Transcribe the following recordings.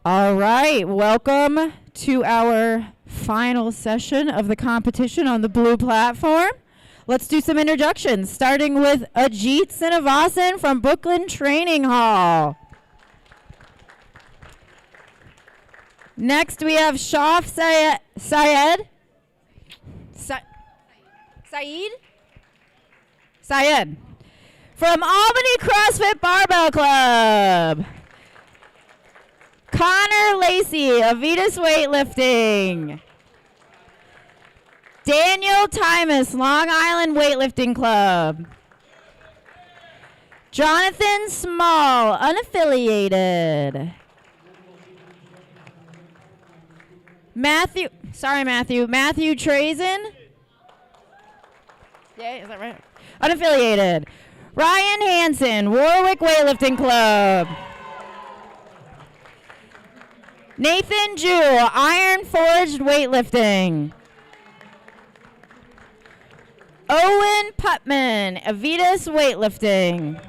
All right, welcome to our final session of the competition on the blue platform. Let's do some introductions, starting with Ajit Srinivasan from Brooklyn Training Hall. Next, we have Shaf Syed from Albany CrossFit Barbell Club. Connor Lacey of Vitas Weightlifting. Daniel Timus, Long Island Weightlifting Club. Jonathan Small, unaffiliated. Matthew Trazen. Yeah, is that right? Unaffiliated. Ryan Hansen, Warwick Weightlifting Club. Nathan Jewell, Iron Forged Weightlifting. Owen Putman, Avitas Weightlifting.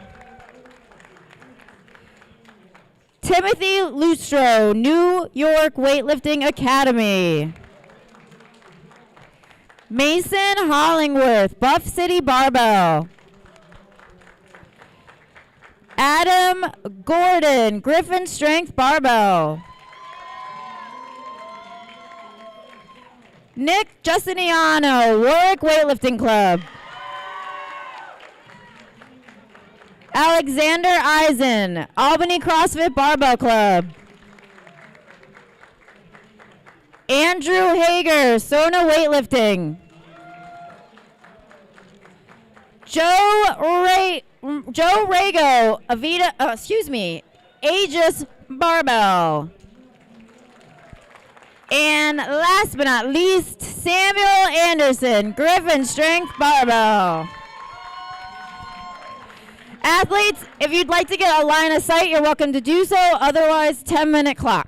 Timothy Lustro, New York Weightlifting Academy. Mason Hollingworth, Buff City Barbell. Adam Gordon, Griffin Strength Barbell. Nick Justiniano, Warwick Weightlifting Club. Alexander Eisen, Albany CrossFit Barbell Club. Andrew Hager, Sona Weightlifting. Joe Rago, Aegis Barbell. And last but not least, Samuel Anderson, Griffin Strength Barbell. Athletes, if you'd like to get a line of sight, you're welcome to do so. Otherwise, 10-minute clock.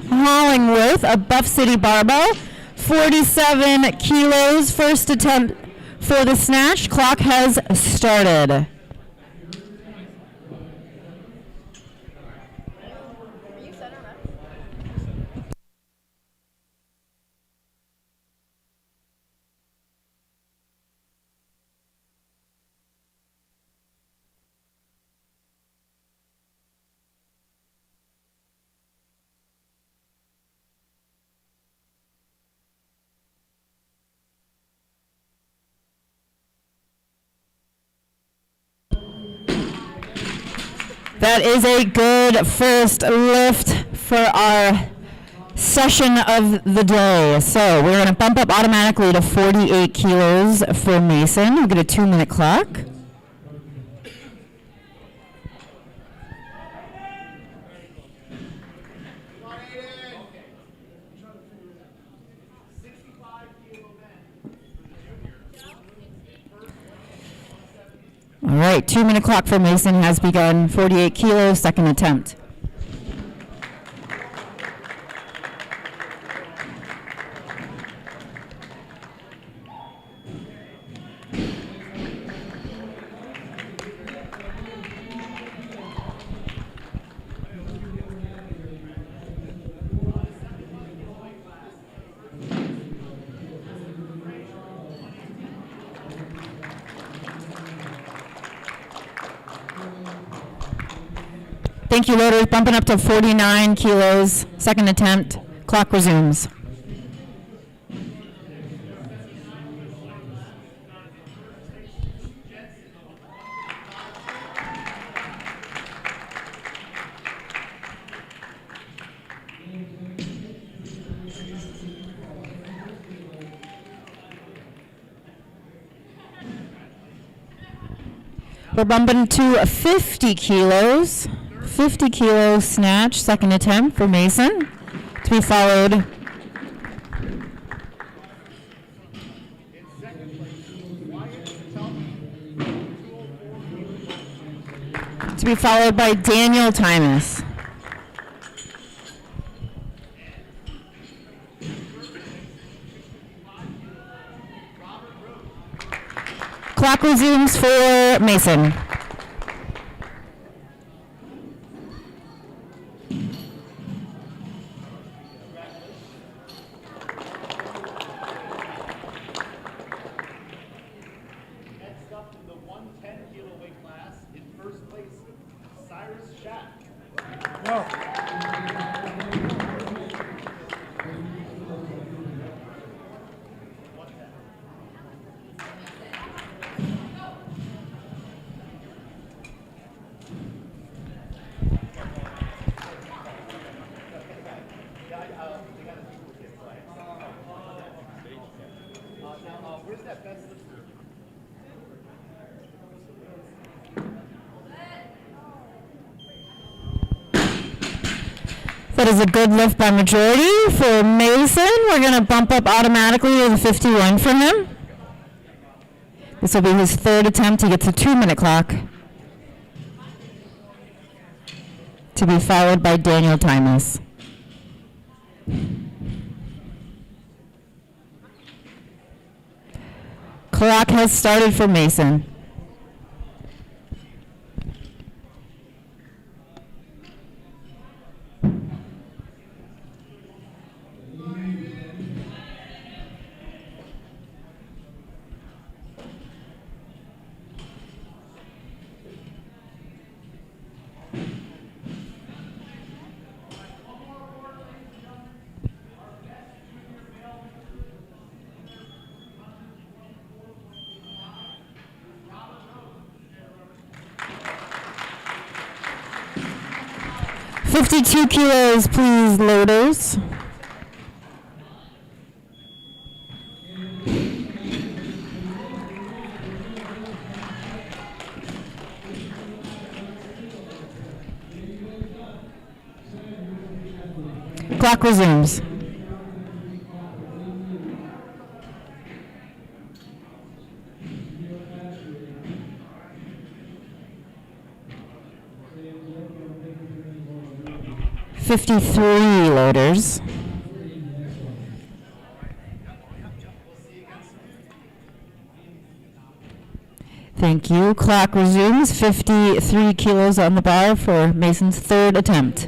Hollingworth of Buff City Barbell, 47 kilos, first attempt for the snatch. Clock has started. That is a good first lift for our session of the day. So we're going to bump up automatically to 48 kilos for Mason. We'll get a 2-minute clock. All right, 2-minute clock for Mason has begun. 48 kilos, second attempt. Thank you, loaders. Bumping up to 49 kilos. Second attempt. Clock resumes. We're bumping to 50 kilos. 50 kilos snatch, second attempt for Mason. To be followed by Daniel Timus. Clock resumes for Mason. Next up in the 110 kilo weight class, in first place, Cyrus Shack. No. Where's that best lift? That is a good lift by majority for Mason. We're going to bump up automatically to the 51 for him. This will be his third attempt. He gets a 2-minute clock. To be followed by Daniel Timus. Clock has started for Mason. $52 kilos, please, loaders. Clock resumes. $53 loaders. Thank you. Clock resumes. 53 kilos on the bar for Mason's third attempt.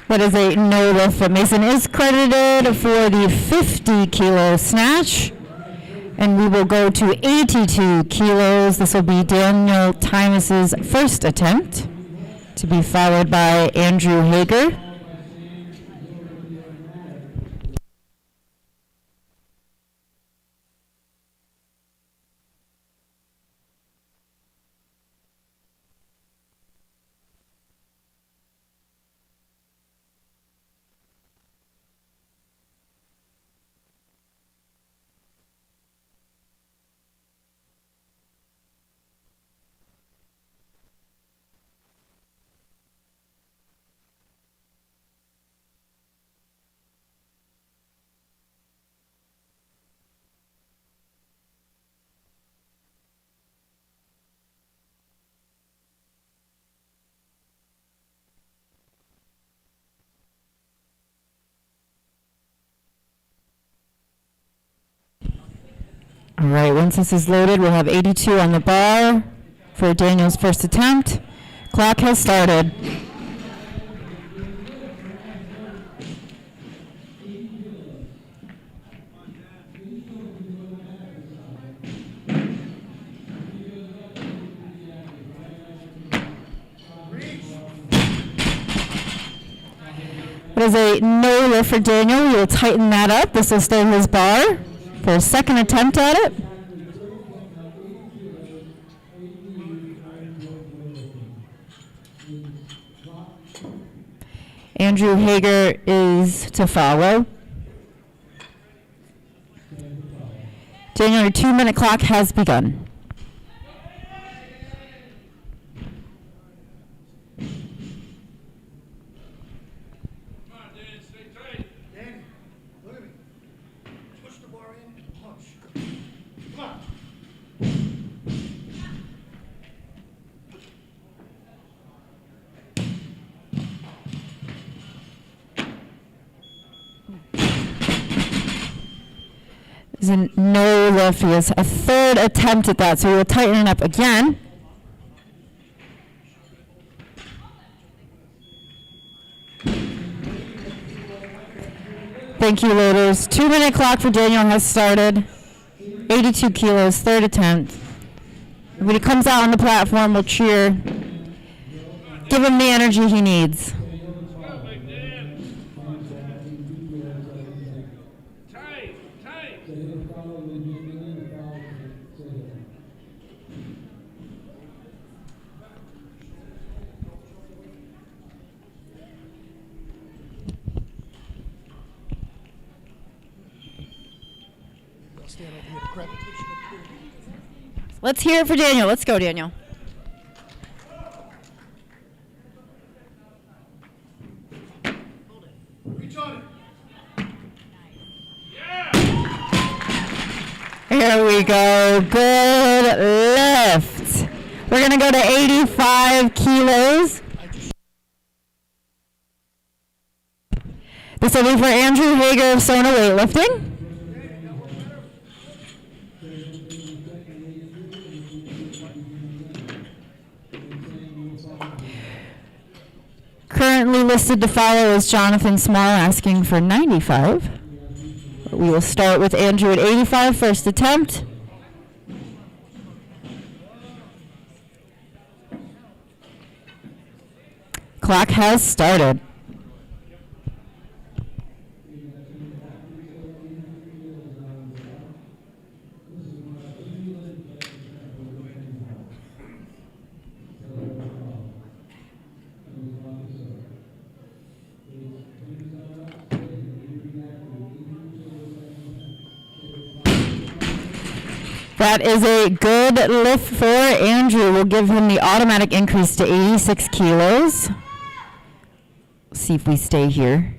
That is a no lift, but Mason is credited for the 50 kilo snatch. And we will go to 82 kilos. This will be Daniel Timus's first attempt, to be followed by Andrew Hager. All right, once this is loaded, we'll have 82 on the bar for Daniel's first attempt. Clock has started. That is a no lift for Daniel. We will tighten that up. This will stay his bar for a second attempt at it. Andrew Hager is to follow. Daniel, your 2-minute clock has begun. Is a no lift. He has a third attempt at that, so we will tighten it up again. Thank you, loaders. 2-minute clock for Daniel has started. 82 kilos, third attempt. When he comes out on the platform, we'll cheer. Give him the energy he needs. Let's hear it for Daniel. Let's go, Daniel. Reach on it. Here we go. Good lift. We're going to go to 85 kilos. This will be for Andrew Hager of Sona Weightlifting. Currently listed to follow is Jonathan Small asking for 95. We will start with Andrew at 85, first attempt. Clock has started. That is a good lift for Andrew. We'll give him the automatic increase to 86 kilos. See if we stay here.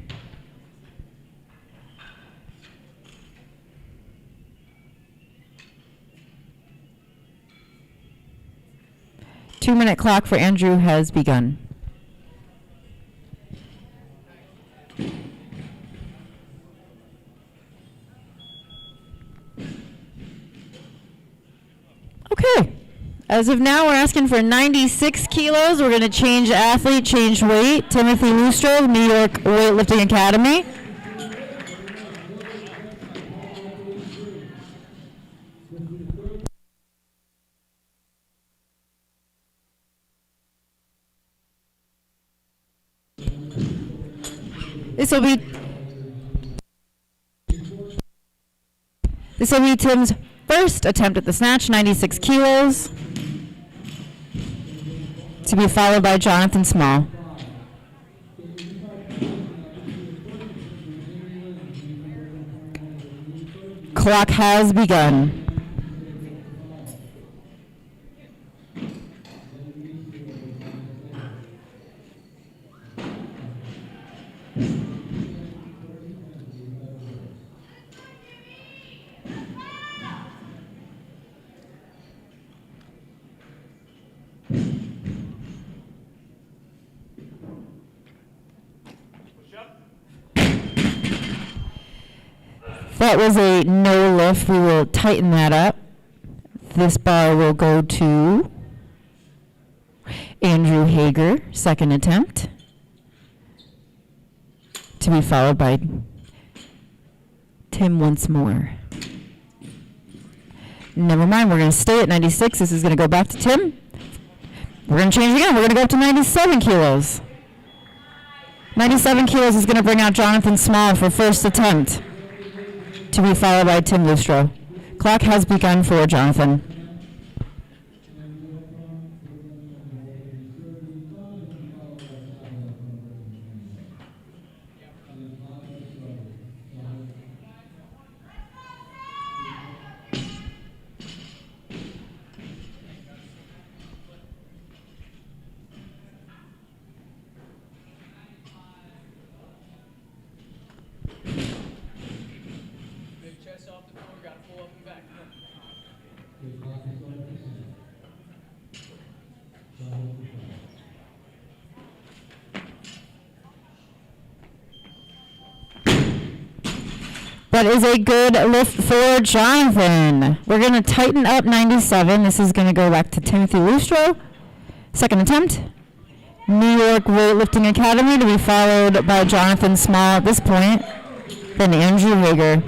Two-minute clock for Andrew has begun. Okay. As of now, we're asking for 96 kilos. We're going to change athlete, change weight. Timothy Lustro, New York Weightlifting Academy. This will be Tim's first attempt at the snatch, 96 kilos, to be followed by Jonathan Small. Clock has begun. That was a no lift. We will tighten that up. This bar will go to Andrew Hager, second attempt, to be followed by Tim once more. Never mind, we're going to stay at 96. This is going to go back to Tim. We're going to change again. We're going to go up to 97 kilos. 97 kilos is going to bring out Jonathan Small for first attempt, to be followed by Tim Lustro. Clock has begun for Jonathan. That is a good lift for Jonathan. We're going to tighten up 97. This is going to go back to Timothy Lustro. Second attempt. New York Weightlifting Academy to be followed by Jonathan Small at this point. Then Andrew Hager.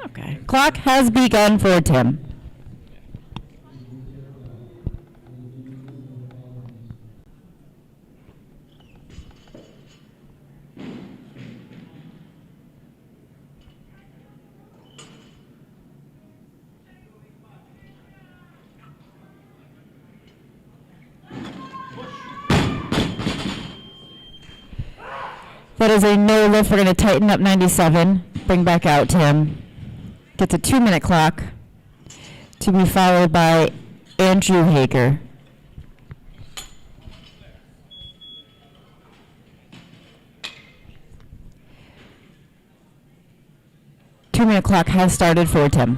Okay. Clock has begun for Tim. That is a no lift. We're going to tighten up 97. Bring back out Tim. Gets a 2-minute clock to be followed by Andrew Hager. Two-minute clock has started for Tim.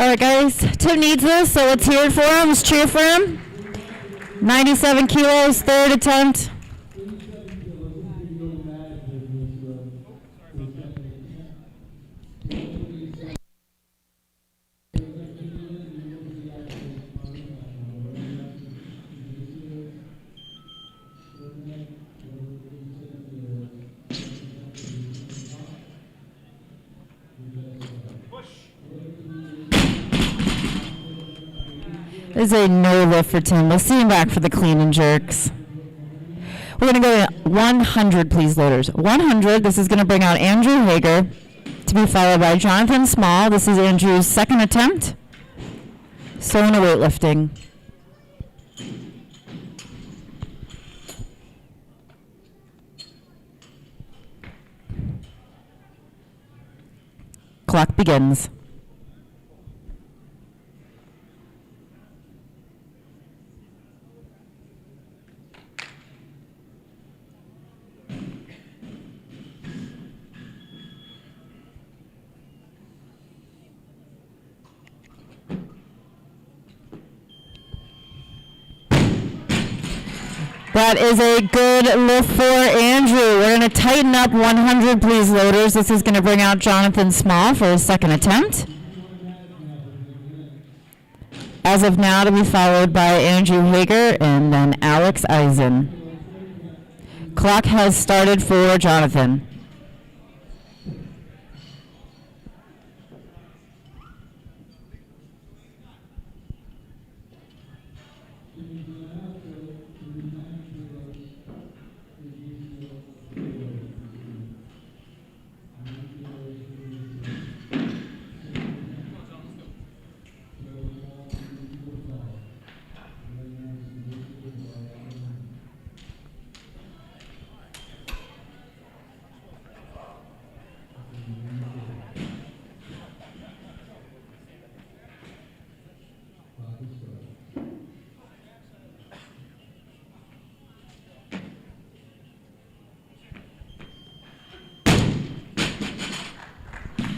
All right, guys, Tim needs this, so let's hear it for him. Let's cheer for him. 97 kilos, third attempt. This is a no lift for Tim. We'll see him back for the clean and jerks. We're going to go to 100, please, loaders. 100. This is going to bring out Andrew Hager to be followed by Jonathan Small. This is Andrew's second attempt. Sona weightlifting. Clock begins. That is a good lift for Andrew. We're going to tighten up 100, please, loaders. This is going to bring out Jonathan Small for his second attempt. As of now, to be followed by Andrew Hager and then Alex Eisen. Clock has started for Jonathan.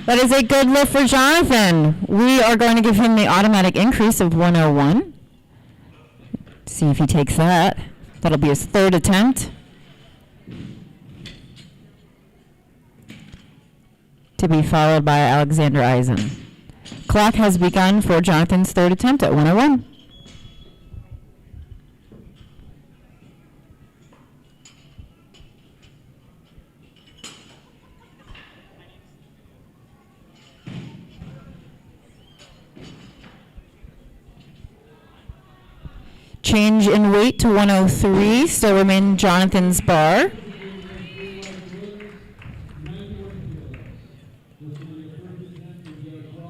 That is a good lift for Jonathan. We are going to give him the automatic increase of 101. See if he takes that. That'll be his third attempt. To be followed by Alexander Eisen. Clock has begun for Jonathan's third attempt at 101. Change in weight to 103, still remain Jonathan's bar.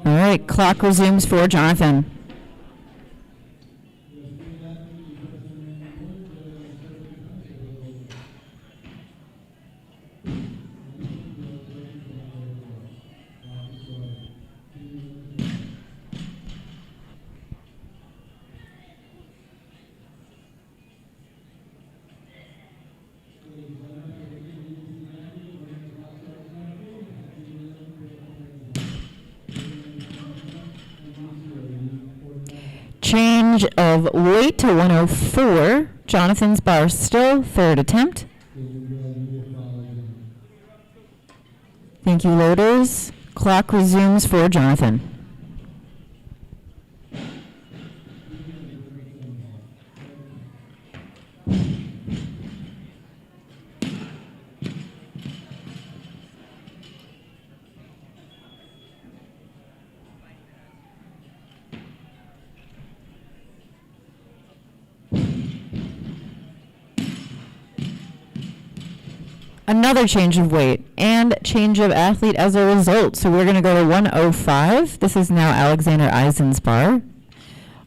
All right, clock resumes for Jonathan. Change of weight to 104. Jonathan's bar still, third attempt. Thank you, loaders. Clock resumes for Jonathan. Another change of weight and change of athlete as a result. So we're going to go to 105. This is now Alexander Eisen's bar,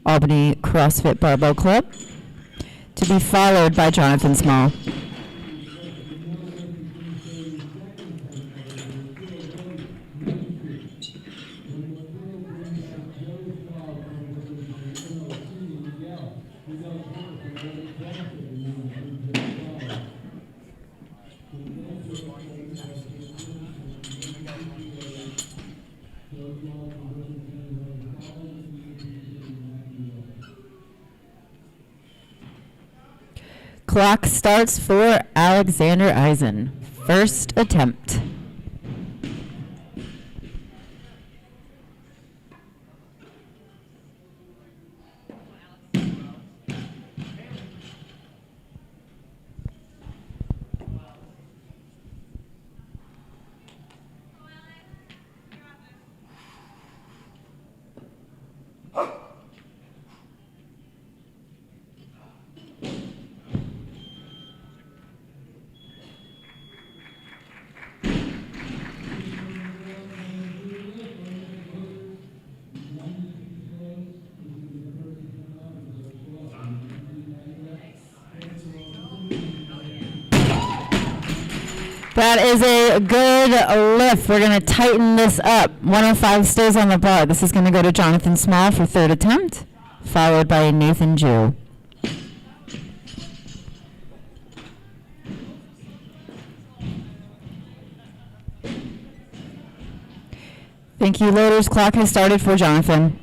Albany CrossFit Barbell Club, to be followed by Jonathan Small. Clock starts for Alexander Eisen. First attempt. That is a good lift. We're going to tighten this up. 105 stays on the bar. This is going to go to Jonathan Small for third attempt, followed by Nathan Jew. Thank you, loaders. Clock has started for Jonathan.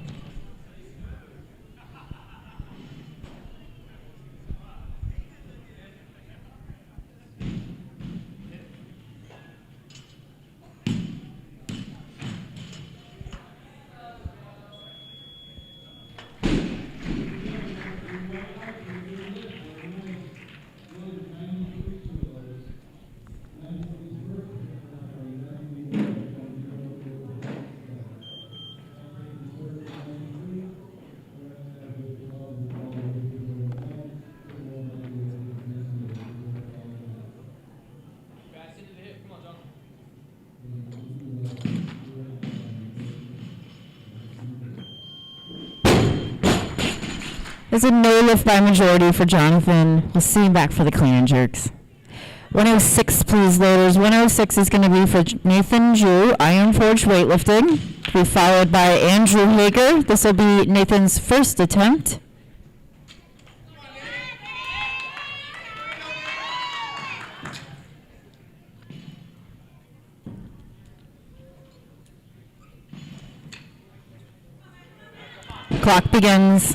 It's a no lift by majority for Jonathan. We'll see him back for the clean and jerks. 106, please, loaders. 106 is going to be for Nathan Jew, Iron Forge Weightlifting, to be followed by Andrew Hager. This will be Nathan's first attempt. Clock begins.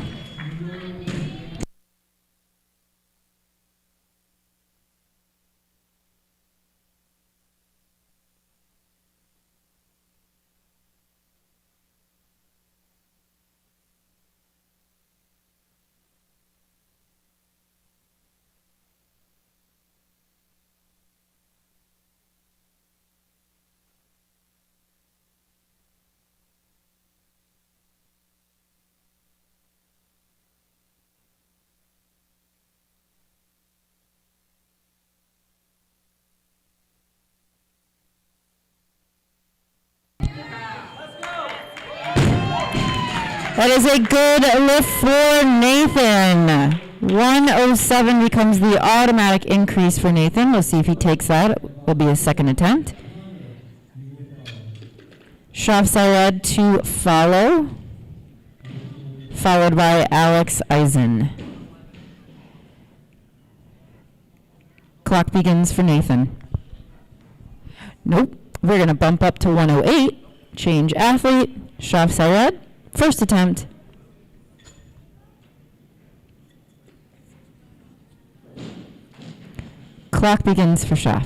That is a good lift for Nathan. 107 becomes the automatic increase for Nathan. We'll see if he takes that. It will be a second attempt. Shaf Sayed to follow, followed by Alex Eisen. Clock begins for Nathan. Nope. We're going to bump up to 108. Change athlete. Shaf Sayed. First attempt. Clock begins for Shaf.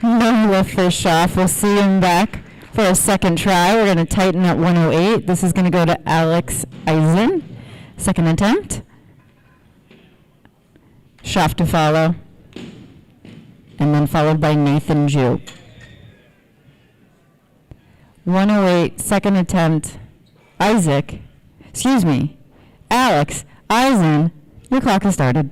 No lift for Shaf. We'll see him back for a second try. We're going to tighten at 108. This is going to go to Alex Eisen. Second attempt. Shaf to follow. And then followed by Nathan Jew. 108, second attempt. Alex Eisen. Your clock has started.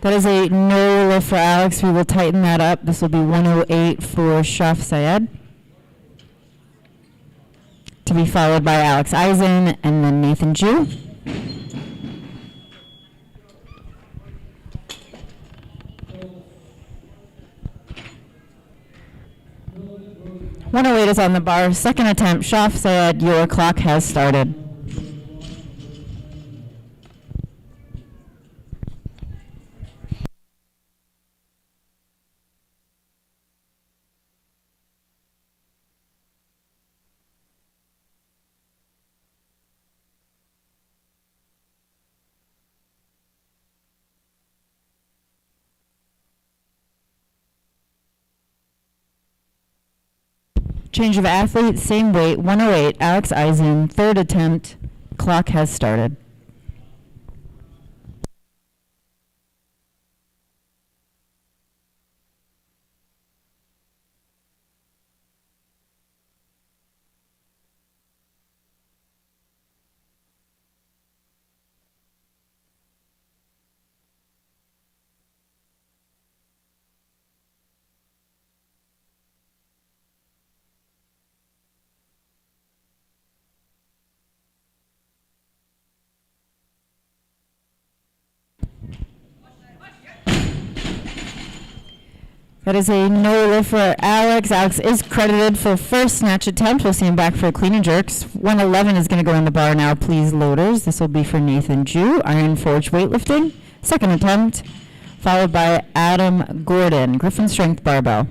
That is a no lift for Alex. We will tighten that up. This will be 108 for Shaf Sayed. To be followed by Alex Eisen and then Nathan Jew. .108 is on the bar. Second attempt. Shaf Sayed, your clock has started. Change of athlete, same weight, 108, Alex Eisen, third attempt, clock has started. That is a no lift for Alex. Alex is credited for first snatch attempt. We'll see him back for clean and jerks. 111 is going to go in the bar now, please, loaders. This will be for Nathan Jew, Iron Forge Weightlifting. Second attempt, followed by Adam Gordon, Griffin Strength Barbell.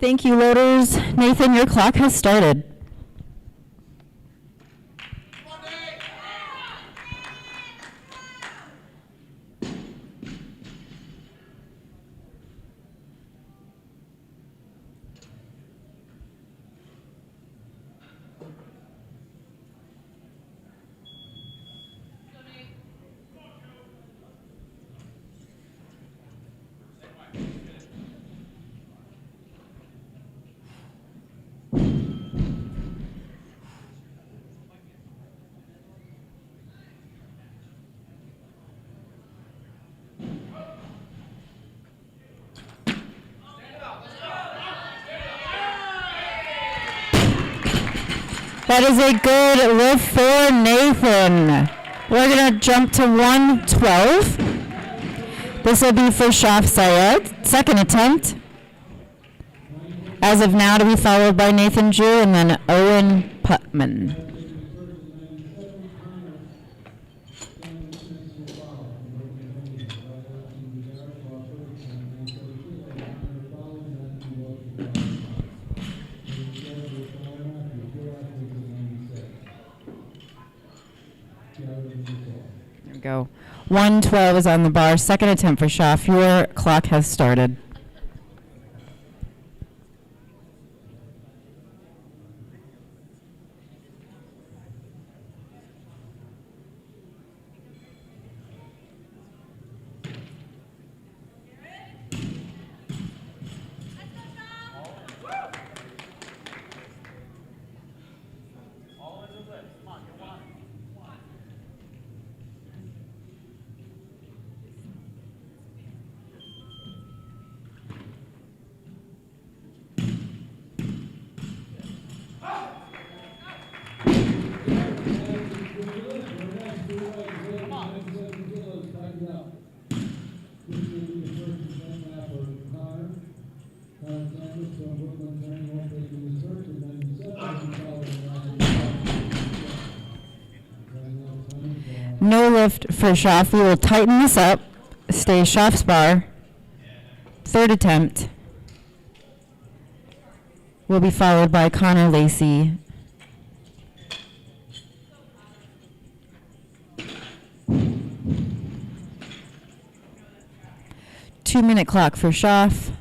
Thank you, loaders. Nathan, your clock has started. That is a good lift for Nathan. We're going to jump to 112. This will be for Shaf Syed. Second attempt. As of now, to be followed by Nathan Jew and then Owen Putman. There we go. 112 is on the bar. Second attempt for Shaf. Your clock has started. No lift for Shaf. We will tighten this up. Stay Shaf's bar. Third attempt will be followed by Connor Lacey. Two-minute clock for Shaf.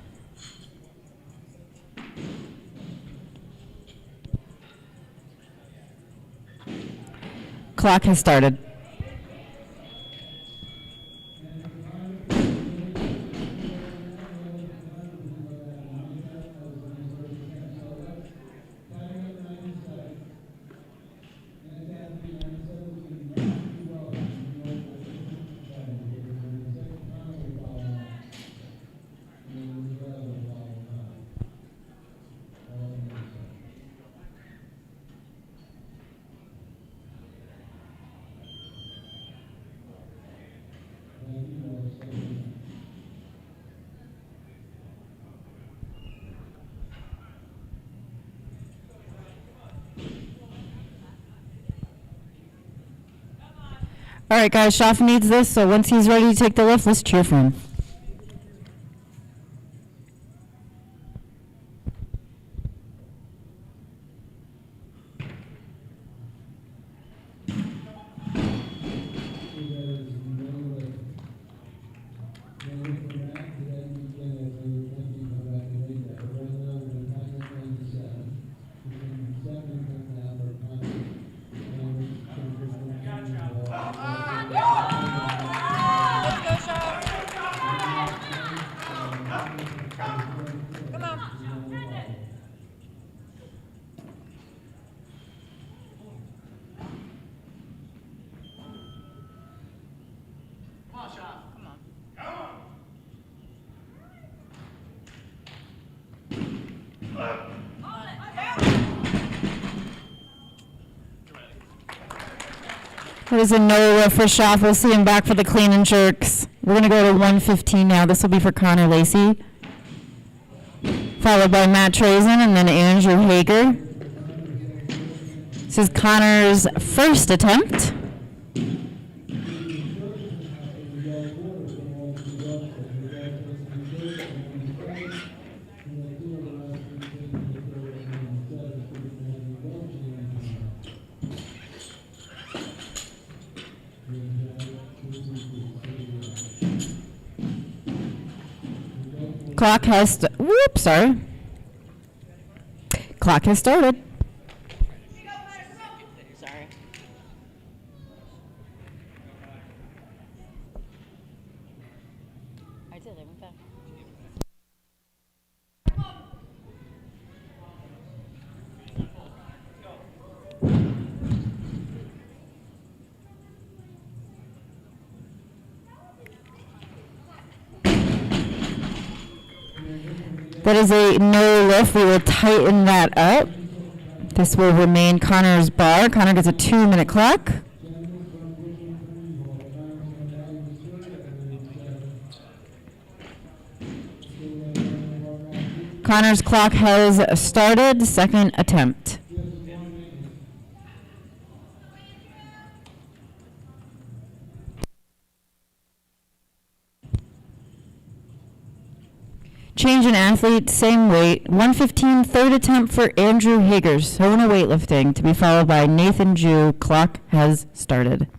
Clock has started. All right, guys, Shaf needs this, so once he's ready to take the lift, let's cheer for him. There's a no for Schaff. We'll see him back for the clean and jerks. We're going to go to 115 now. This will be for Connor Lacey. Followed by Matt Trazen and then Andrew Hager. This is Connor's first attempt. Clock has, sorry. Clock has started. Sorry. I did, I went back. That is a no lift. We will tighten that up. This will remain Connor's bar. Connor gets a 2-minute clock. Connor's clock has started. Second attempt. Change in athlete, same weight. 115, third attempt for Andrew Hager, Sona weightlifting, to be followed by Nathan Jew. Clock has started.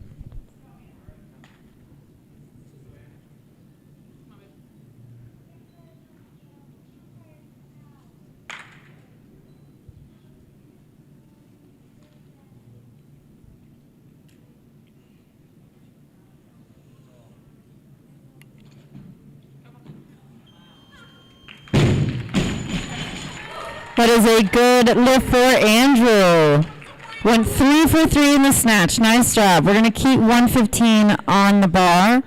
That is a good lift for Andrew. Went 3 for 3 in the snatch. Nice job. We're going to keep 115 on the bar.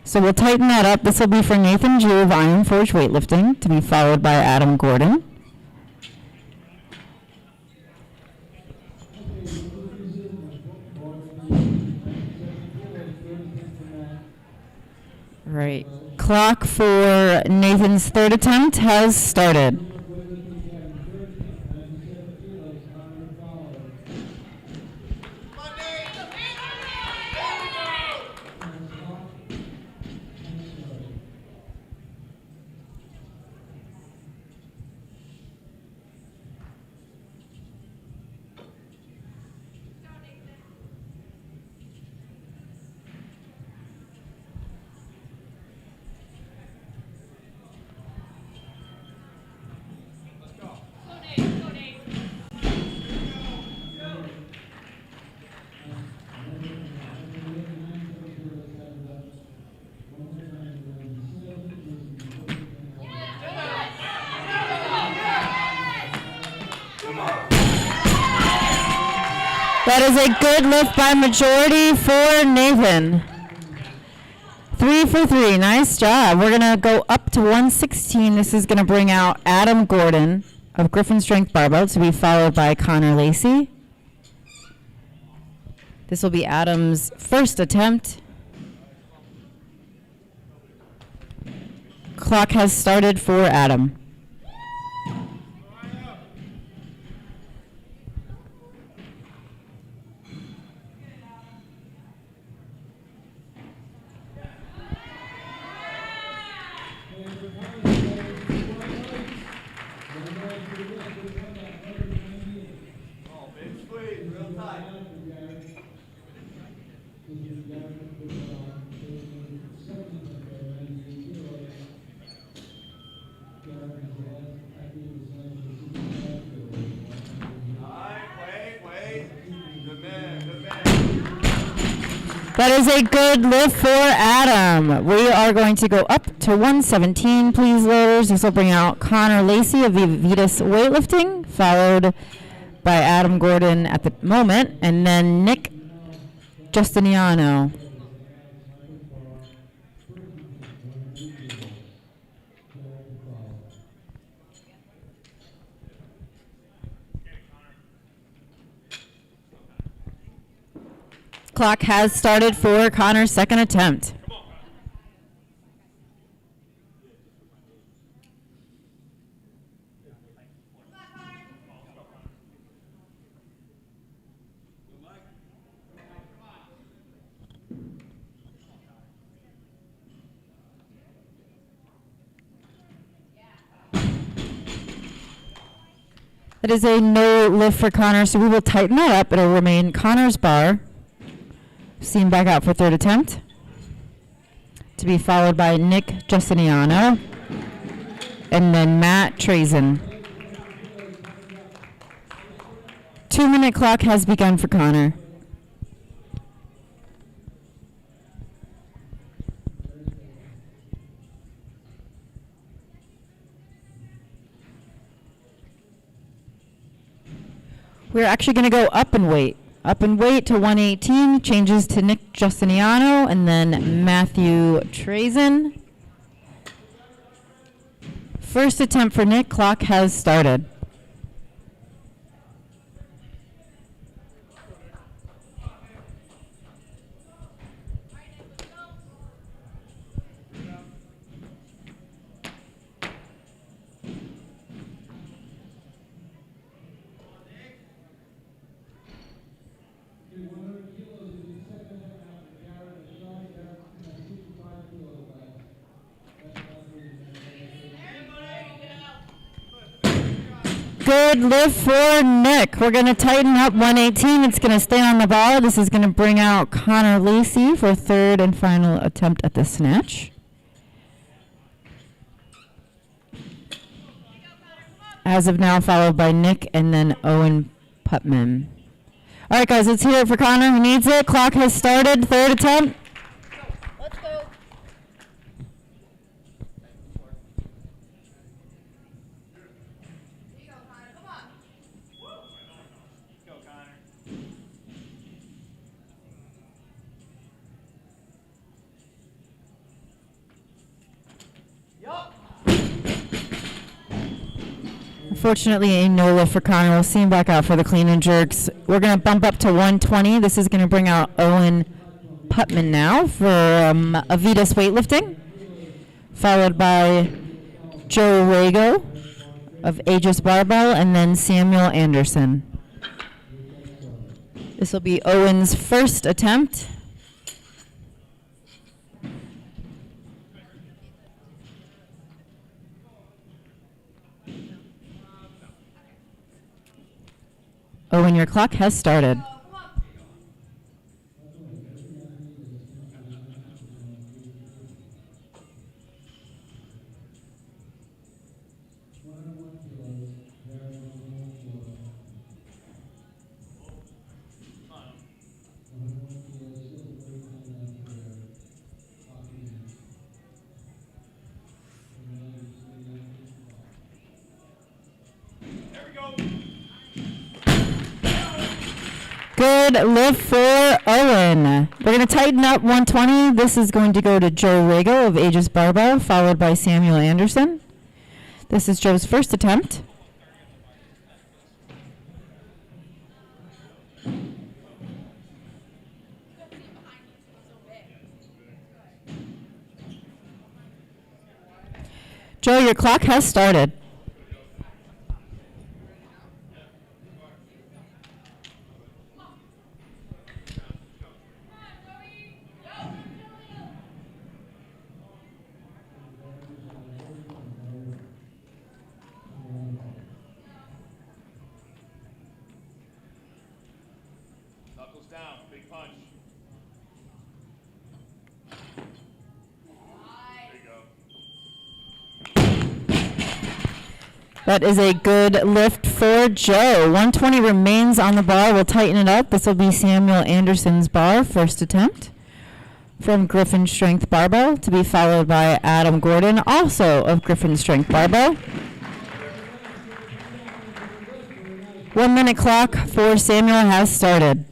So we'll tighten that up. This will be for Nathan Jew of Iron Forge Weightlifting, to be followed by Adam Gordon. Right. Clock for Nathan's third attempt has started. That is a good lift by majority for Nathan. 3 for 3. Nice job. We're going to go up to 116. This is going to bring out Adam Gordon of Griffin Strength Barbell, to be followed by Connor Lacey. This will be Adam's first attempt. Clock has started for Adam. That is a good lift for Adam. We are going to go up to 117, please, loaders. This will bring out Connor Lacey of Vitas Weightlifting, followed by Adam Gordon at the moment, and then Nick Justiniano. Clock has started for Connor's second attempt. That is a no lift for Connor, so we will tighten that up. It'll remain Connor's bar. See him back out for third attempt. To be followed by Nick Justiniano. And then Matt Trazen. 2-minute clock has begun for Connor. We're actually going to go up and weight. Up and weight to 118, changes to Nick Justiniano and then Matthew Trazen. First attempt for Nick, clock has started. Good lift for Nick. We're going to tighten up 118. It's going to stay on the bar. This is going to bring out Connor Lacey for third and final attempt at the snatch. As of now, followed by Nick and then Owen Putman. All right, guys, let's hear it for Connor. He needs it. Clock has started. Third attempt. Let's go. Unfortunately, a no lift for Connor. We'll see him back out for the clean and jerks. We're going to bump up to 120. This is going to bring out Owen Putman now for Avitas Weightlifting, followed by Joe Rago of Aegis Barbell, and then Samuel Anderson. This will be Owen's first attempt. Owen, your clock has started. Good lift for Owen. We're going to tighten up 120. This is going to go to Joe Rago of Aegis Barbell, followed by Samuel Anderson. This is Joe's first attempt. Joe, your clock has started. Down, big punch. There you go. That is a good lift for Joe. 120 remains on the bar. We'll tighten it up. This will be Samuel Anderson's bar, first attempt, from Griffin Strength Barbell, to be followed by Adam Gordon, also of Griffin Strength Barbell. 1 minute clock for Samuel has started.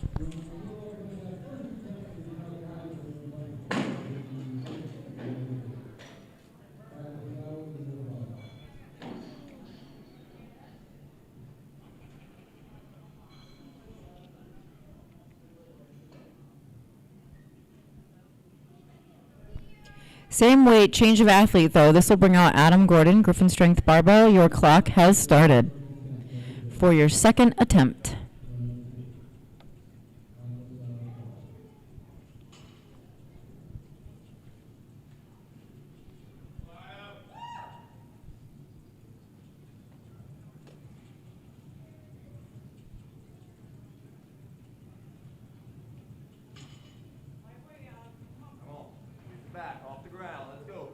Same weight, change of athlete though. This will bring out Adam Gordon, Griffin Strength Barbell. Your clock has started for your second attempt. Back off the ground. Let's go.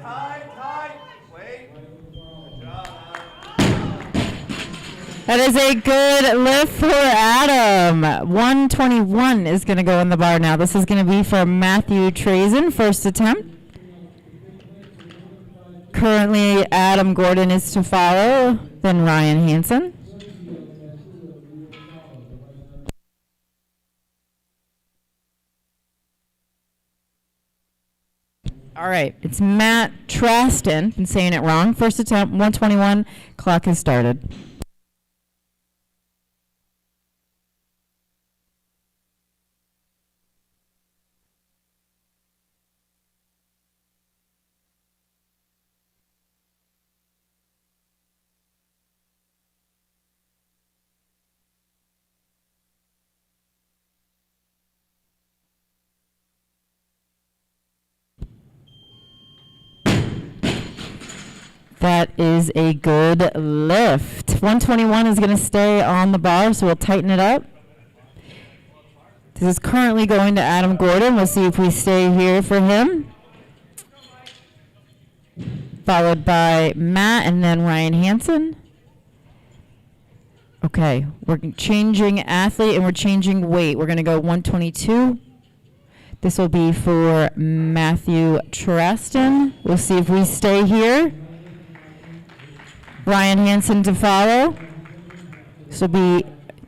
Tight. Wait. Good job. That is a good lift for Adam. 121 is going to go in the bar now. This is going to be for Matthew Trazen, first attempt. Currently, Adam Gordon is to follow, then Ryan Hansen. All right, it's Matt Traston. Been saying it wrong. First attempt, 121. Clock has started. That is a good lift. 121 is going to stay on the bar, so we'll tighten it up. This is currently going to Adam Gordon. We'll see if we stay here for him. Followed by Matt and then Ryan Hansen. Okay, we're changing athlete and we're changing weight. We're going to go 122. This will be for Matthew Traston. We'll see if we stay here. Ryan Hansen to follow. This will be,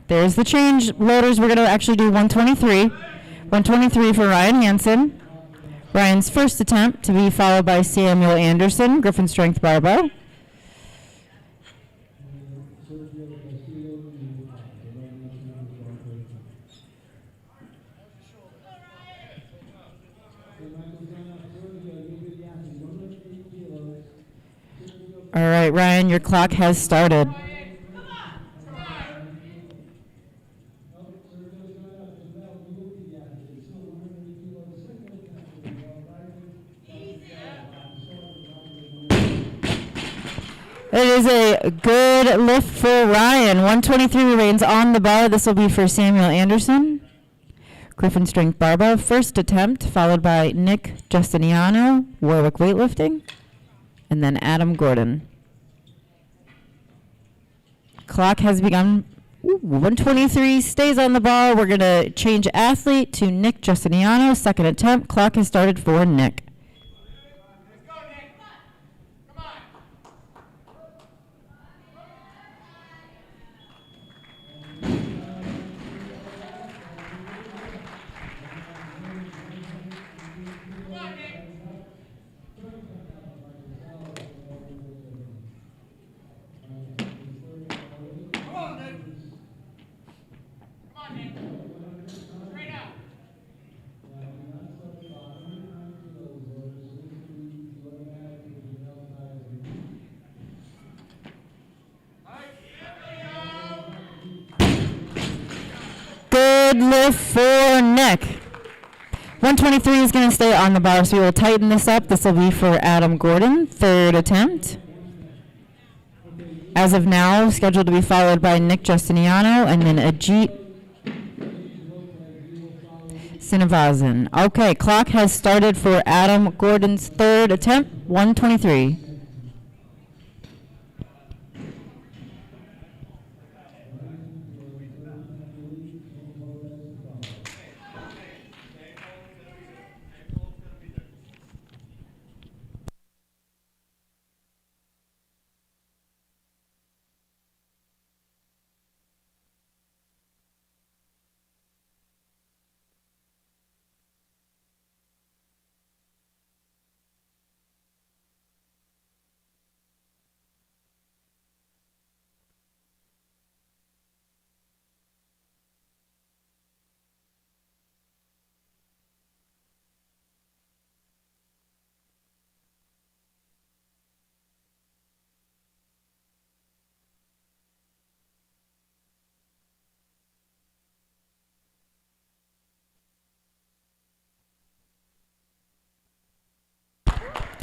there's the change. Loaders, we're going to actually do 123. 123 for Ryan Hansen. Ryan's first attempt to be followed by Samuel Anderson, Griffin Strength Barbell. All right, Ryan, your clock has started. It is a good lift for Ryan. 123 remains on the bar. This will be for Samuel Anderson. Griffin Strength Barbell, first attempt, followed by Nick Justiniano, Warwick Weightlifting. And then Adam Gordon. Clock has begun. 123 stays on the bar. We're going to change athlete to Nick Justiniano. Second attempt. Clock has started for Nick. Let's go, Nick. Come on. Good lift for Nick. 123 is going to stay on the bar, so we will tighten this up. This will be for Adam Gordon, third attempt. As of now, scheduled to be followed by Nick Justiniano and then Ajit Srinivasan. Okay, clock has started for Adam Gordon's third attempt, 123.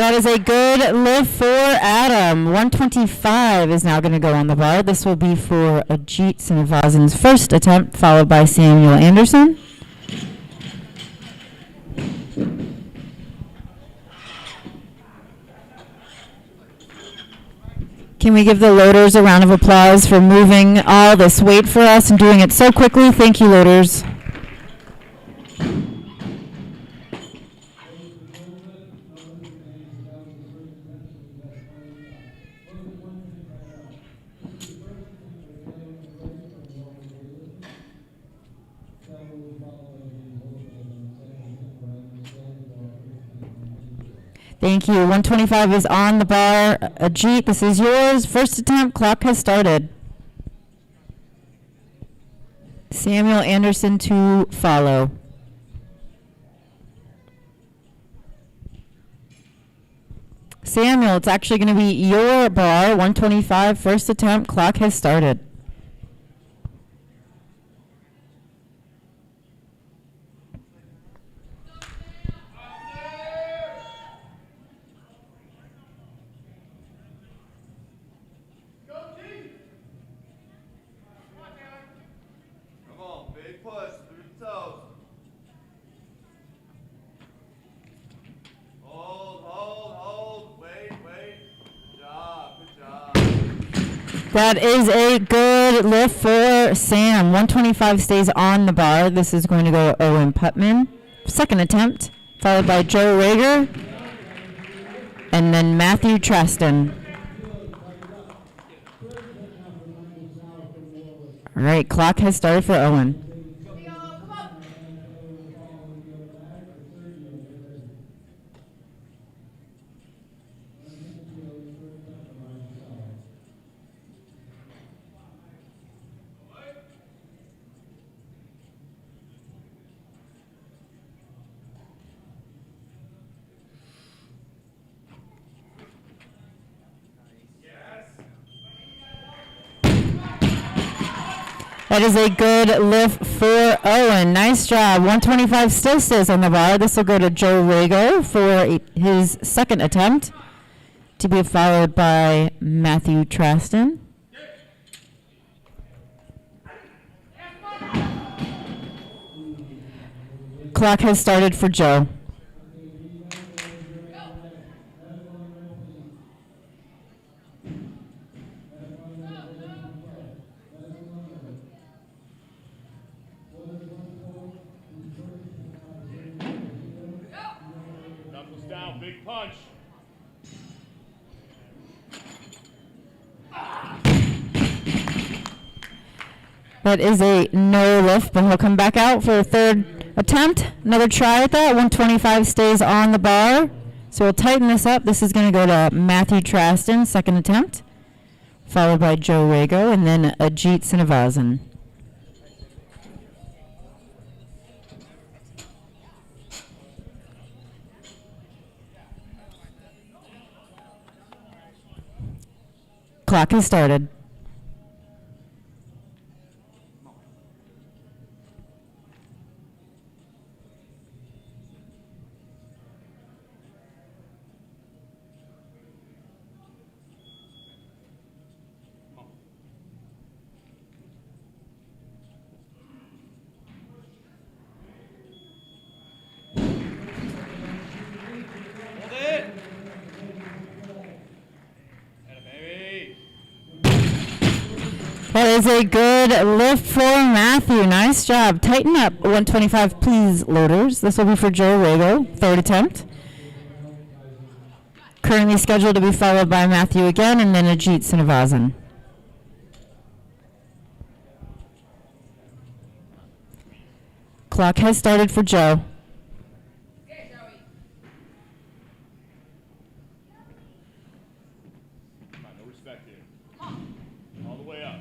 That is a good lift for Adam. 125 is now going to go on the bar. This will be for Ajit Srinivasan's first attempt, followed by Samuel Anderson. Can we give the loaders a round of applause for moving all this weight for us and doing it so quickly? Thank you, loaders. Thank you. 125 is on the bar. Ajit, this is yours. First attempt. Clock has started. Samuel Anderson to follow. Samuel, it's actually going to be your bar. 125, first attempt. Clock has started. That is a good lift for Sam. 125 stays on the bar. This is going to go Owen Putman. Second attempt, followed by Joe Rager. And then Matthew Traston. All right, clock has started for Owen. That is a good lift for Owen. Nice job. 125 still stays on the bar. This will go to Joe Rago for his second attempt, to be followed by Matthew Traston. Clock has started for Joe. Big punch. That is a no lift, but he'll come back out for a third attempt. Another try at that. 125 stays on the bar. So we'll tighten this up. This is going to go to Matthew Traston, second attempt, followed by Joe Rago, and then Ajit Srinivasan. Clock has started. That is a good lift for Matthew. Nice job. Tighten up. 125, please, loaders. This will be for Joe Rago, third attempt. Currently scheduled to be followed by Matthew again, and then Ajit Srinivasan. Clock has started for Joe. No respect here. All the way up.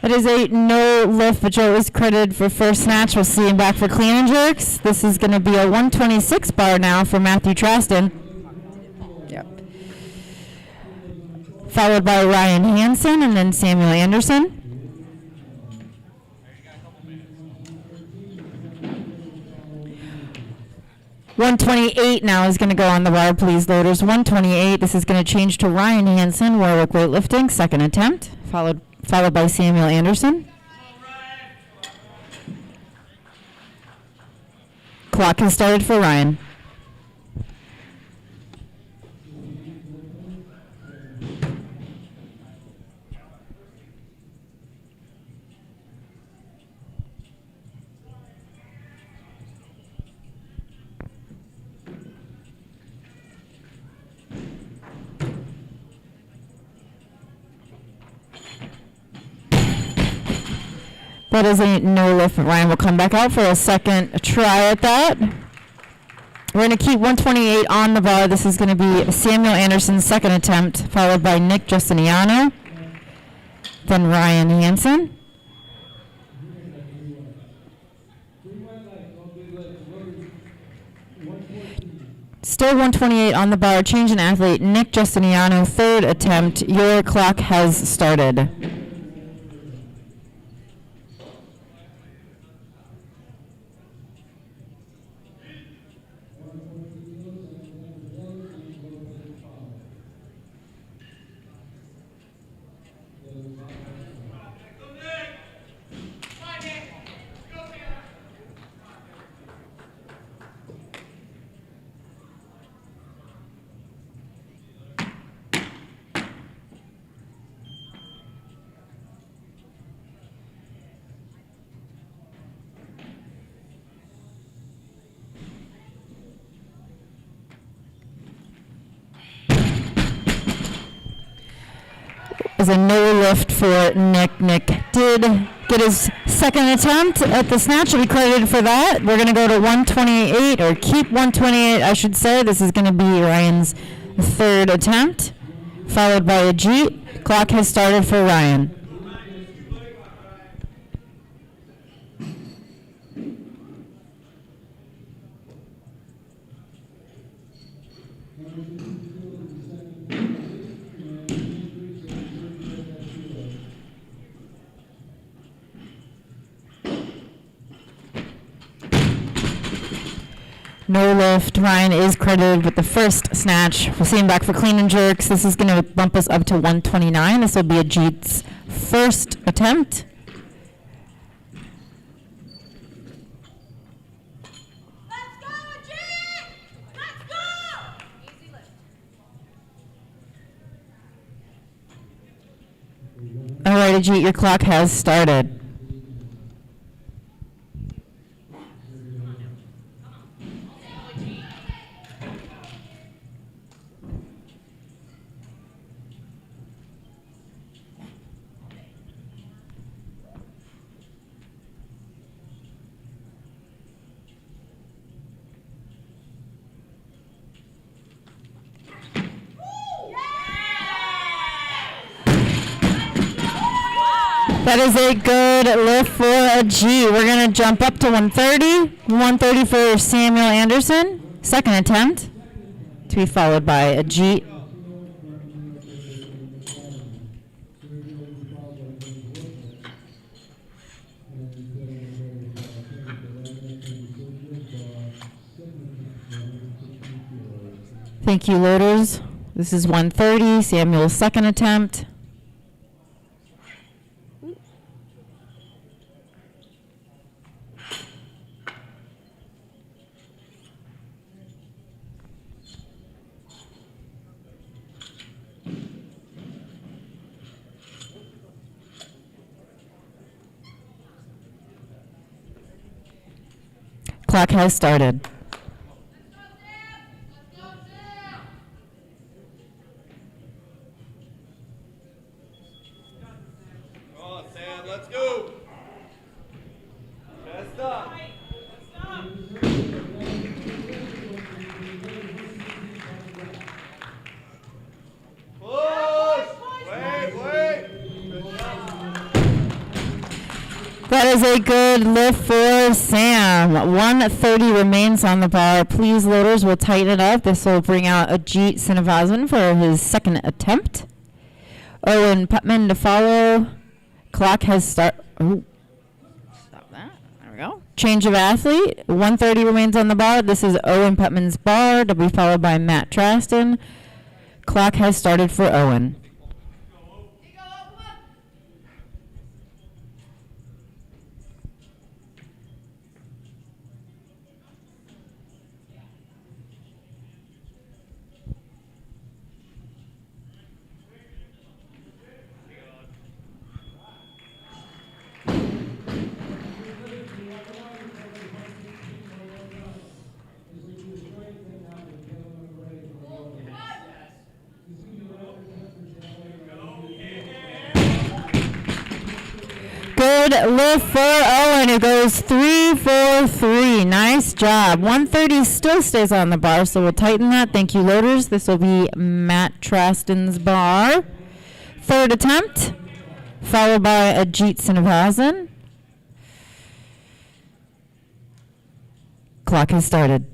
That is a no lift, but Joe is credited for first snatch. We'll see him back for clean and jerks. This is going to be a 126 bar now for Matthew Traston. Yep. Followed by Ryan Hansen and then Samuel Anderson. 128 now is going to go on the bar, please, loaders. 128. This is going to change to Ryan Hansen, Warwick Weightlifting, second attempt, followed by Samuel Anderson. Clock has started for Ryan. That is a no lift. Ryan will come back out for a second try at that. We're going to keep 128 on the bar. This is going to be Samuel Anderson's second attempt, followed by Nick Justiniano, then Ryan Hansen. Still 128 on the bar. Change in athlete, Nick Justiniano, third attempt. Your clock has started. Is a no lift for Nick. Nick did get his second attempt at the snatch. He'll be credited for that. We're going to go to 128, or keep 128, I should say. This is going to be Ryan's third attempt, followed by a G. Clock has started for Ryan. No lift. Ryan is credited with the first snatch. We'll see him back for clean and jerks. This is going to bump us up to 129. This will be Ajit's first attempt. Let's go, Ajit! Let's go! Easy lift. All right, Ajit, your clock has started. That is a good lift for a G. We're going to jump up to 130. 130 for Samuel Anderson. Second attempt. To be followed by a G. Thank you, loaders. This is 130. Samuel's second attempt. Clock has started. Come on, Sam, let's go. Chest up. Push. Wait. Good job. That is a good lift for Sam. 130 remains on the bar. Please, loaders, will tighten it up. This will bring out Ajit Srinivasan for his second attempt. Owen Putman to follow. Clock has started. Oh, stop that. There we go. Change of athlete. 130 remains on the bar. This is Owen Putman's bar to be followed by Matt Traston. Clock has started for Owen. Good lift for Owen, who goes 3-4-3. Nice job. 130 still stays on the bar, so we'll tighten that. Thank you, loaders. This will be Matt Traston's bar. Third attempt, followed by Ajit Srinivasan. Clock has started.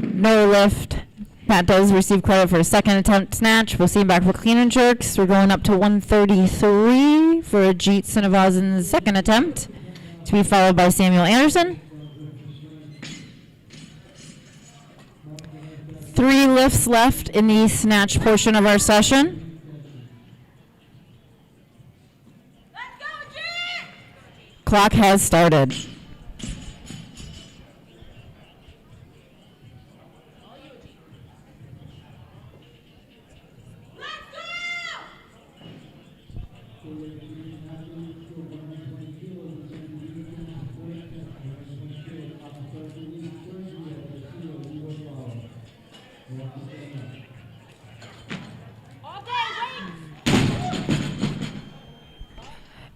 No lift. Matt does receive credit for a second attempt snatch. We'll see him back for clean and jerks. We're going up to 133 for Ajit Srinivasan's second attempt, to be followed by Samuel Anderson. 3 lifts left in the snatch portion of our session. Let's go, Ajit! Clock has started.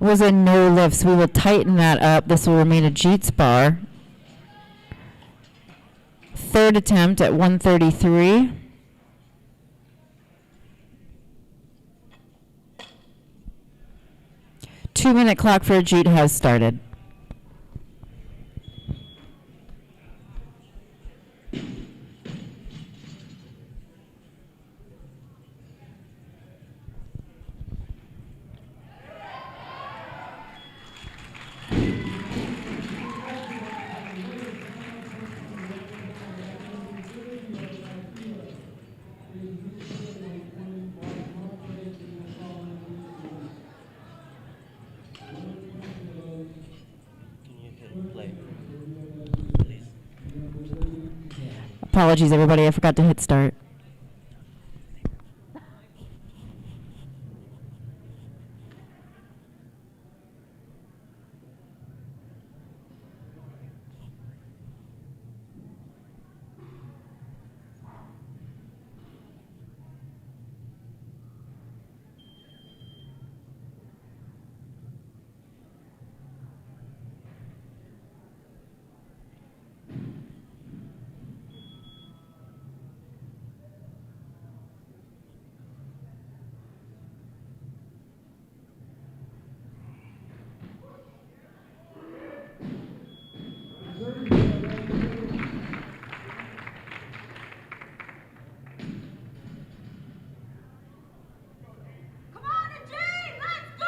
Was a no lift, so we will tighten that up. This will remain Ajit's bar. Third attempt at 133. Two-minute clock for Ajit has started. Apologies, everybody. I forgot to hit start. Come on, Ajit! Let's go!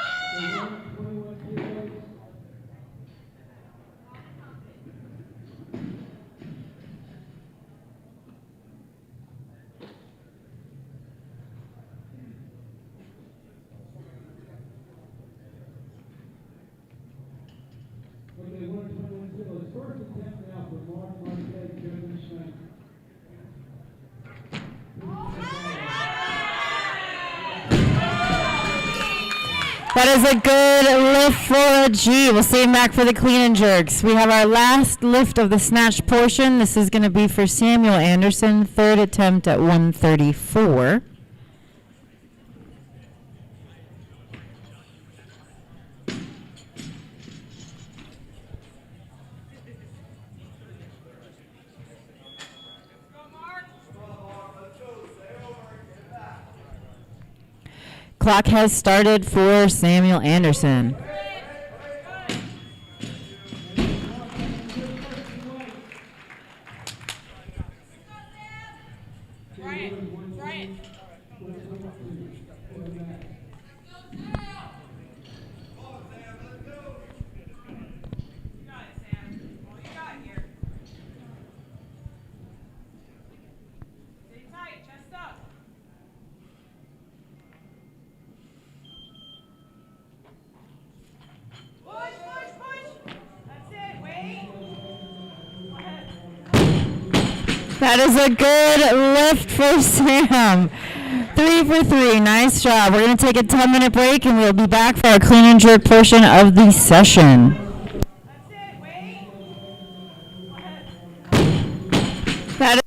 That is a good lift for Ajit. We'll see him back for the clean and jerks. We have our last lift of the snatch portion. This is going to be for Samuel Anderson, third attempt at 134. Clock has started for Samuel Anderson. That is a good lift for Sam. 3 for 3. Nice job. We're going to take a 10-minute break, and we'll be back for our clean and jerk portion of the session. That is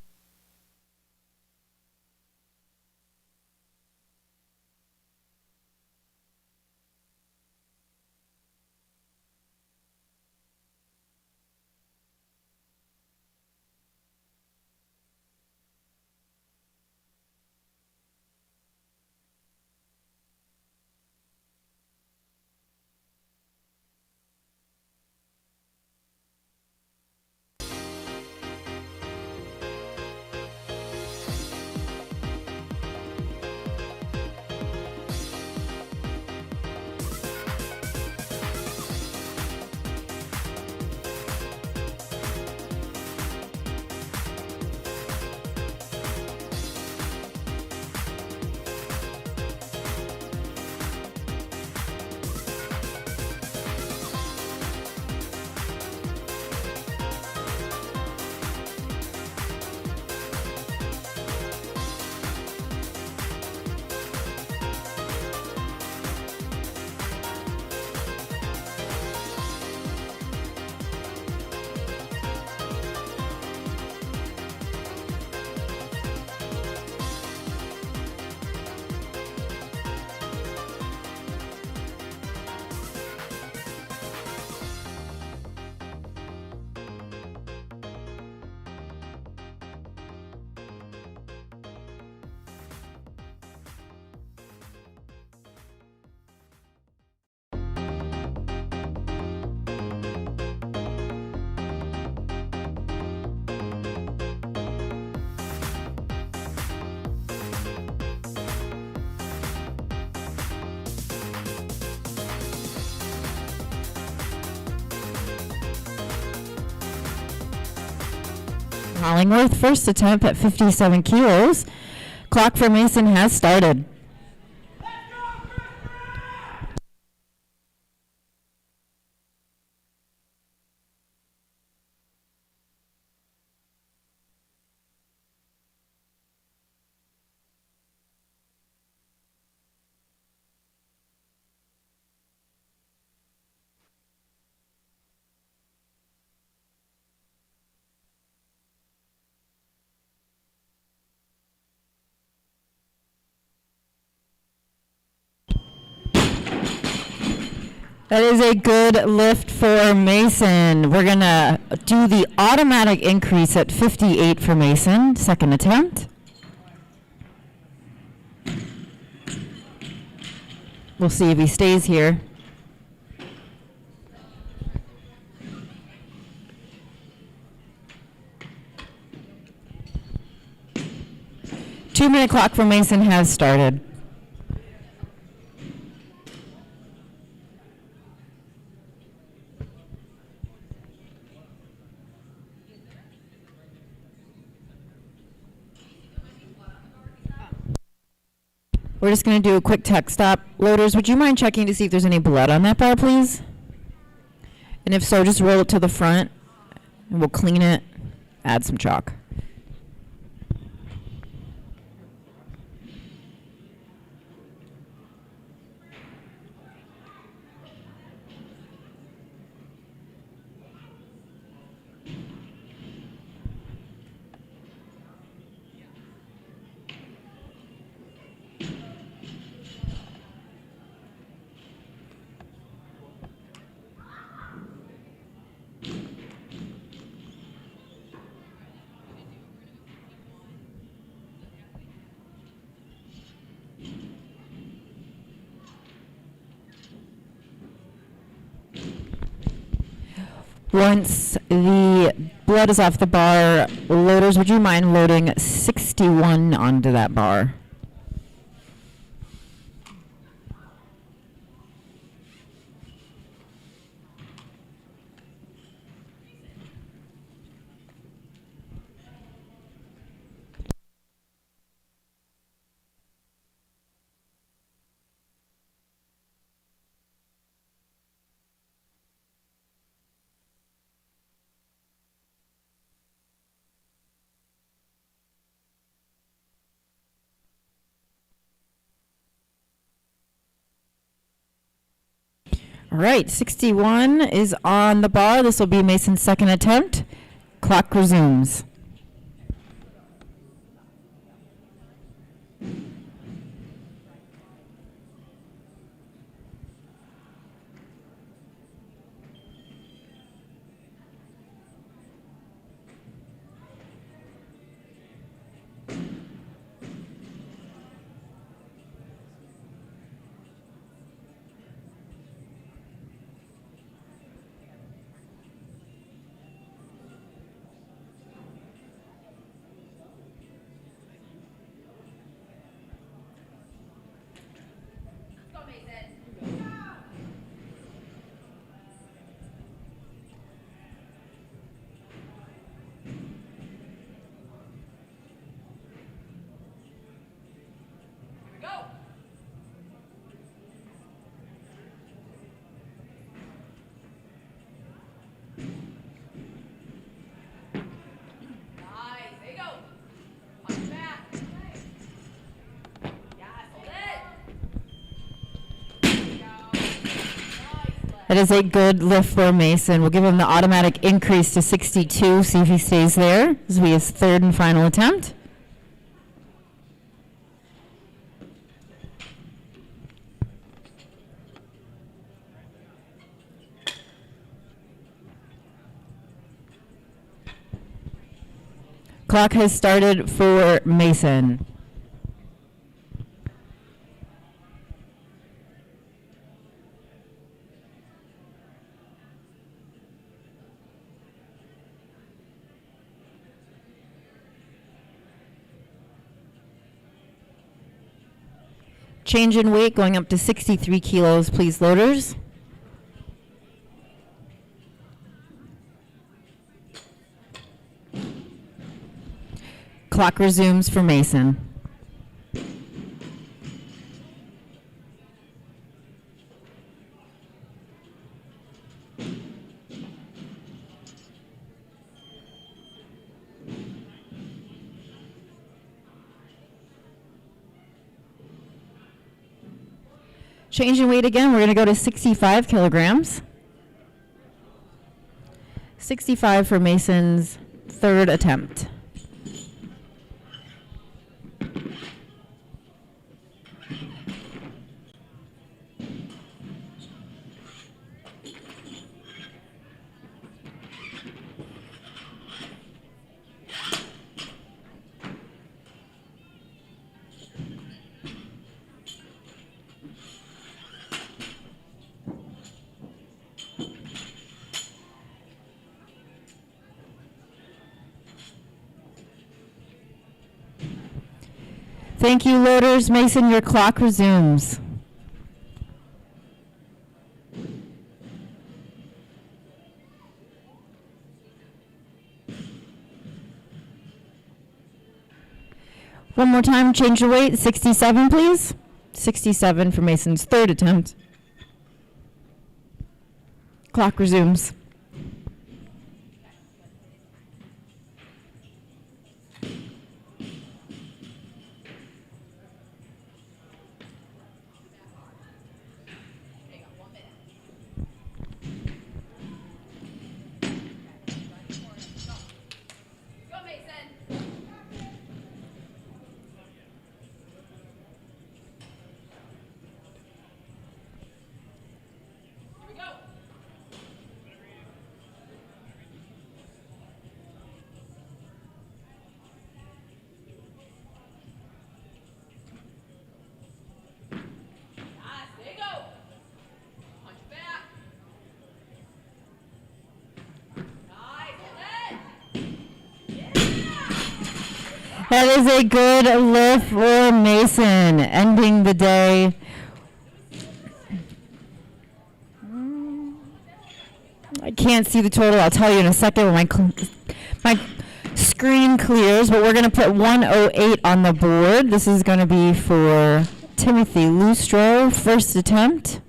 Hollingworth, first attempt at 57 kilos. Clock for Mason has started. That is a good lift for Mason. We're going to do the automatic increase at 58 for Mason, second attempt. We'll see if he stays here. Two-minute clock for Mason has started. We're just going to do a quick tech stop. Loaders, would you mind checking to see if there's any blood on that bar, please? And if so, just roll it to the front, and we'll clean it, add some chalk. Once the blood is off the bar, loaders, would you mind loading 61 onto that bar? All right, 61 is on the bar. This will be Mason's second attempt. Clock resumes. That is a good lift for Mason. We'll give him the automatic increase to 62, see if he stays there. This will be his third and final attempt. Clock has started for Mason. Change in weight going up to 63 kilos, please, loaders. Clock resumes for Mason. Change in weight again, we're going to go to 65 kilograms. 65 for Mason's third attempt. Thank you, loaders. Mason, your clock resumes. One more time, change your weight, 67, please. 67 for Mason's third attempt. Clock resumes. That is a good lift for Mason, ending the day. I can't see the total. I'll tell you in a second when my screen clears, but we're going to put 108 on the board. This is going to be for Timothy Lustro, first attempt.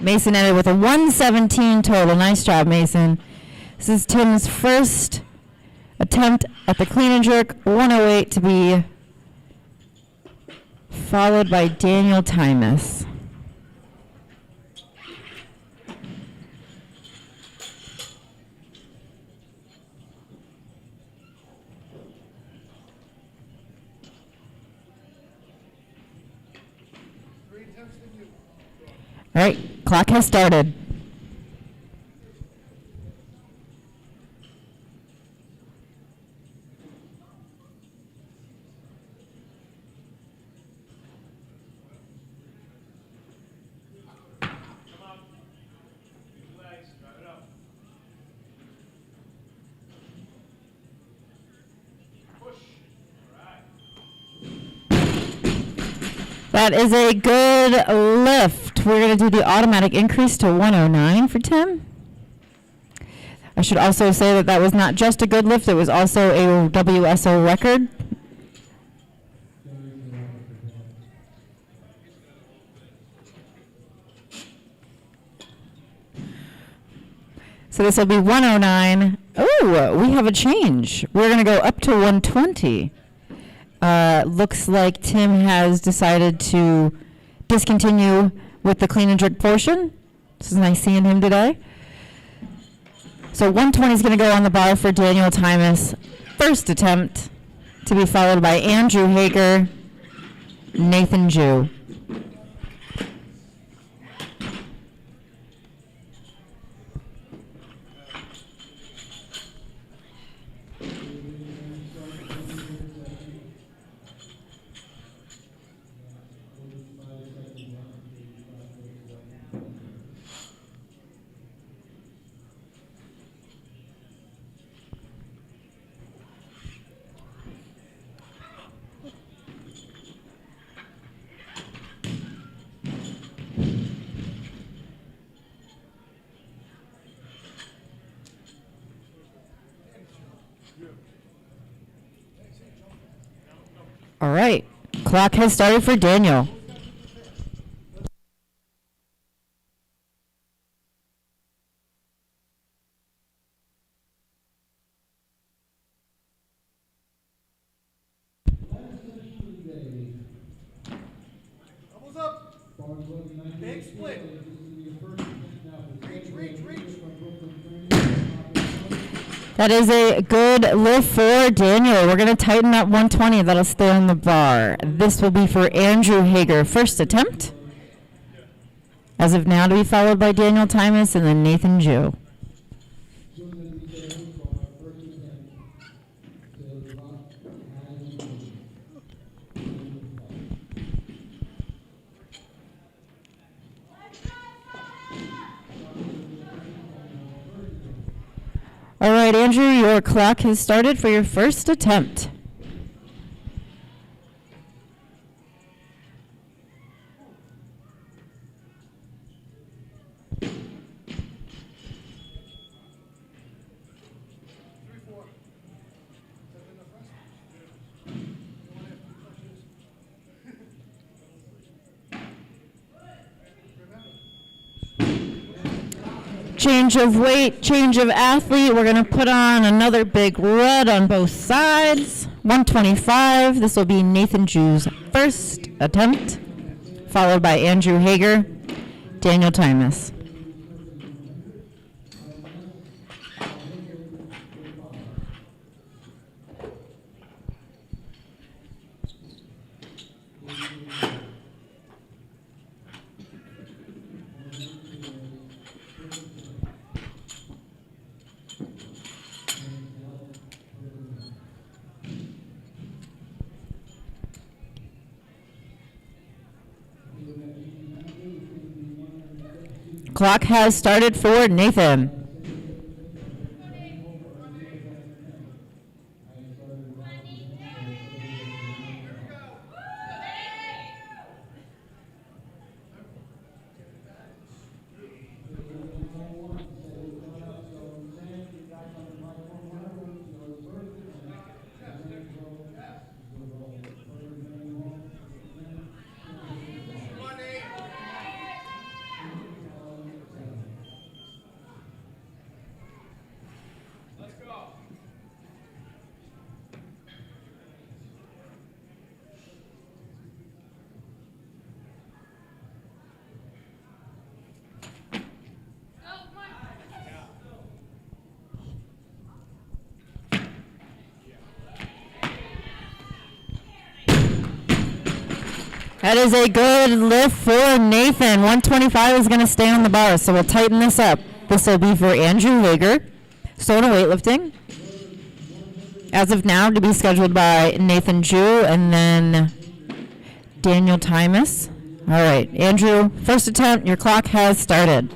Mason ended with a 117 total. Nice job, Mason. This is Tim's first attempt at the clean and jerk, 108 to be followed by Daniel Timus. All right, clock has started. That is a good lift. We're going to do the automatic increase to 109 for Tim. I should also say that that was not just a good lift, it was also a WSO record. So this will be 109. Oh, we have a change. We're going to go up to 120. Looks like Tim has decided to discontinue with the clean and jerk portion. This is nice seeing him today. So 120 is going to go on the bar for Daniel Timus. First attempt to be followed by Andrew Hager, Nathan Jew. All right, clock has started for Daniel. Elbows up. Big split. Reach. That is a good lift for Daniel. We're going to tighten that 120. That'll stay on the bar. This will be for Andrew Hager. First attempt. As of now, to be followed by Daniel Timus and then Nathan Jew. All right, Andrew, your clock has started for your first attempt. Change of weight, change of athlete. We're going to put on another big red on both sides. 125. This will be Nathan Jew's first attempt, followed by Andrew Hager, Daniel Timus. Clock has started for Nathan. That is a good lift for Nathan. 125 is going to stay on the bar, so we'll tighten this up. This will be for Andrew Hager, Stona Weightlifting. As of now, to be scheduled by Nathan Jew and then Daniel Timus. All right, Andrew, first attempt. Your clock has started.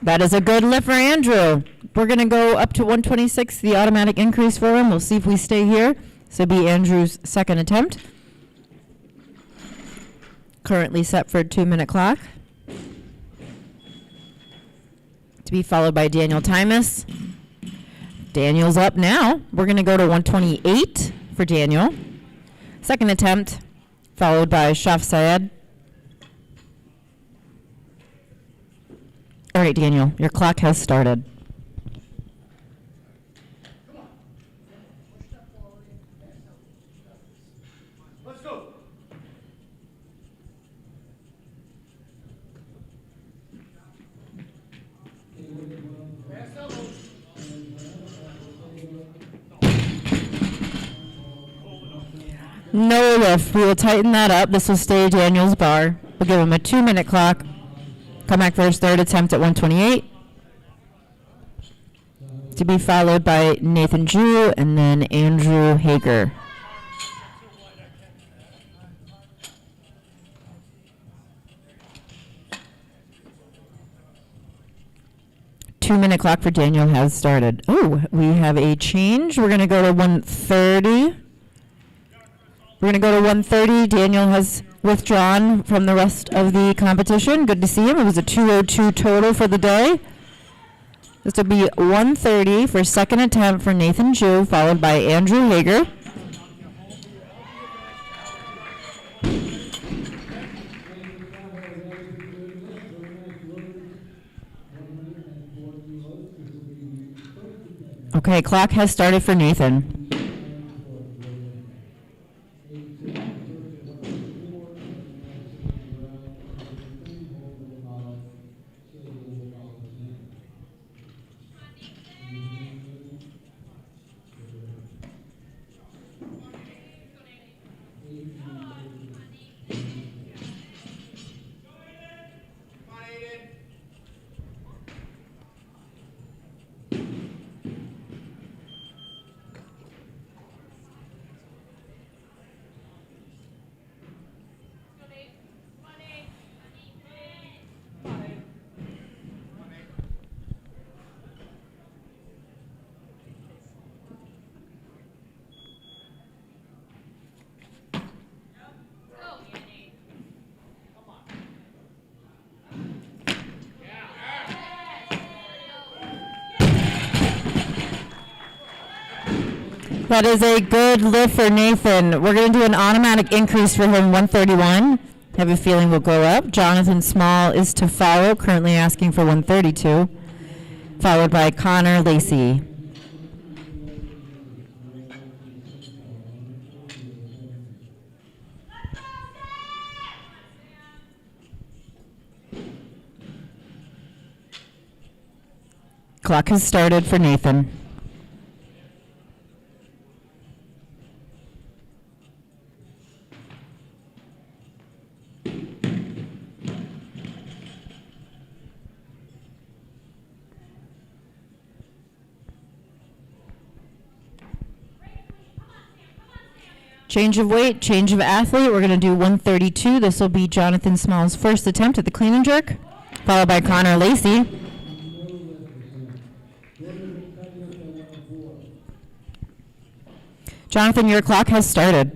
That is a good lift for Andrew. We're going to go up to 126, the automatic increase for him. We'll see if we stay here. This will be Andrew's second attempt. Currently set for a 2-minute clock. To be followed by Daniel Timus. Daniel's up now. We're going to go to 128 for Daniel. Second attempt, followed by Shaf Syed. All right, Daniel, your clock has started. Let's go. No lift. We will tighten that up. This will stay Daniel's bar. We'll give him a 2-minute clock. Come back for his third attempt at 128. To be followed by Nathan Jew and then Andrew Hager. Two-minute clock for Daniel has started. Oh, we have a change. We're going to go to 130. We're going to go to 130. Daniel has withdrawn from the rest of the competition. Good to see him. It was a 202 total for the day. This will be 130 for second attempt for Nathan Jew, followed by Andrew Hager. Okay, clock has started for Nathan. That is a good lift for Nathan. We're going to do an automatic increase for him, 131. Have a feeling we'll go up. Jonathan Small is to follow, currently asking for 132, followed by Connor Lacey. Clock has started for Nathan. Change of weight, change of athlete. We're going to do 132. This will be Jonathan Small's first attempt at the clean and jerk, followed by Connor Lacey. Jonathan, your clock has started.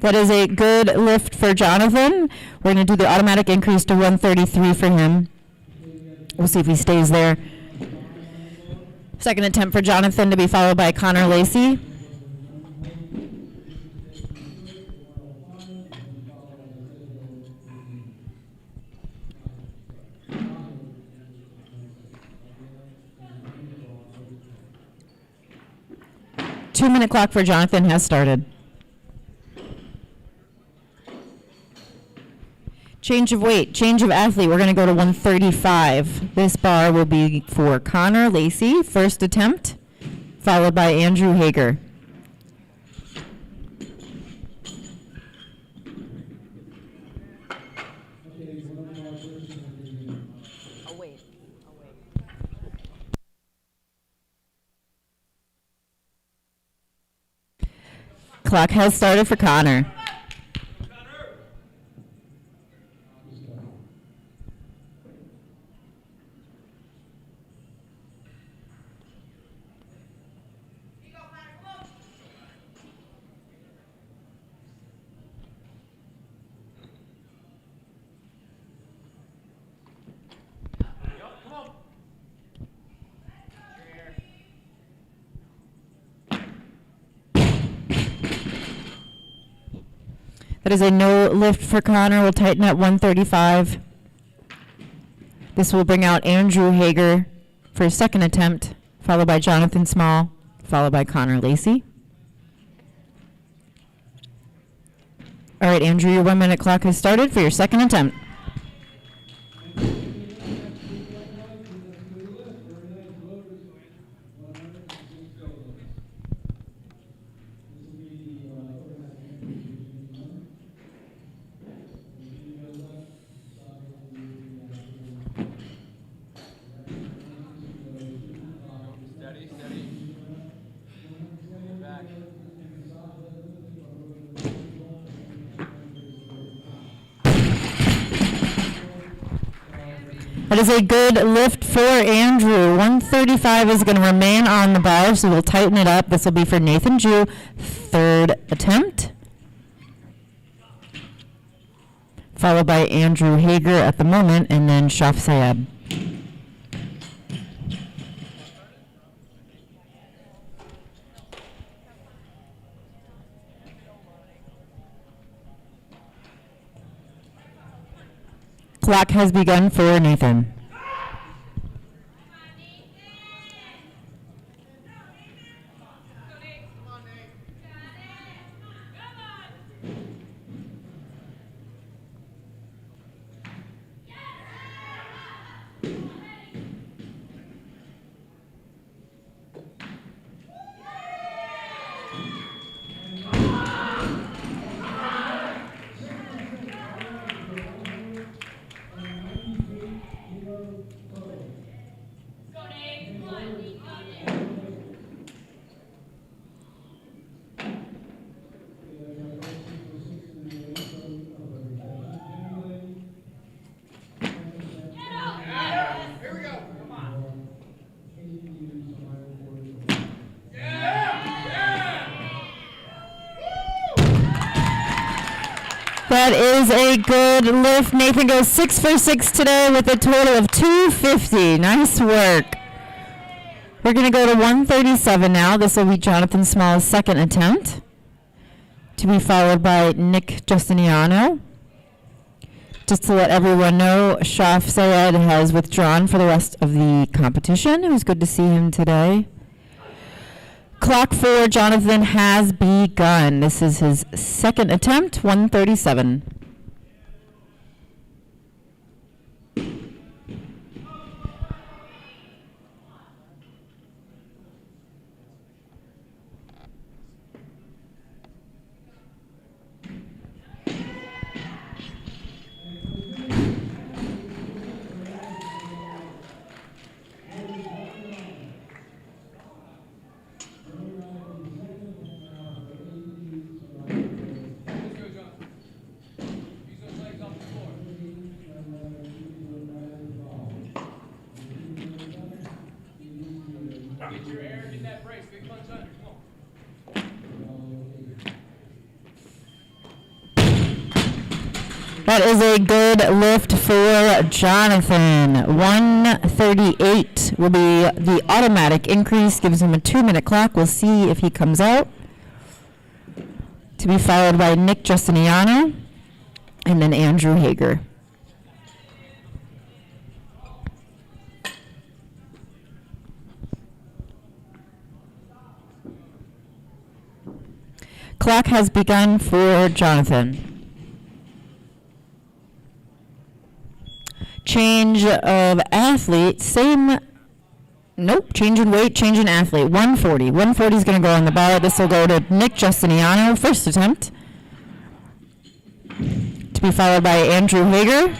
That is a good lift for Jonathan. We're going to do the automatic increase to 133 for him. We'll see if he stays there. Second attempt for Jonathan to be followed by Connor Lacey. Two-minute clock for Jonathan has started. Change of weight, change of athlete. We're going to go to 135. This bar will be for Connor Lacey, first attempt, followed by Andrew Hager. Clock has started for Connor. That is a no lift for Connor. We'll tighten at 135. This will bring out Andrew Hager for his second attempt, followed by Jonathan Small, followed by Connor Lacey. All right, Andrew, your 1 minute clock has started for your second attempt. That is a good lift for Andrew. 135 is going to remain on the bar, so we'll tighten it up. This will be for Nathan Jew, third attempt, followed by Andrew Hager at the moment, and then Shaf Sayed. Clock has begun for Nathan. That is a good lift. Nathan goes 6 for 6 today with a total of 250. Nice work. We're going to go to 137 now. This will be Jonathan Small's second attempt, to be followed by Nick Justiniano. Just to let everyone know, Shaf Sayed has withdrawn for the rest of the competition. It was good to see him today. Clock for Jonathan has begun. This is his second attempt, 137. Get your air, get that brace, big punch under, come on. That is a good lift for Jonathan. 138 will be the automatic increase. Gives him a 2-minute clock. We'll see if he comes out. To be followed by Nick Justiniano and then Andrew Hager. Clock has begun for Jonathan. Change of athlete, same, nope, change in weight, change in athlete, 140. 140 is going to go on the bar. This will go to Nick Justiniano, first attempt, to be followed by Andrew Hager.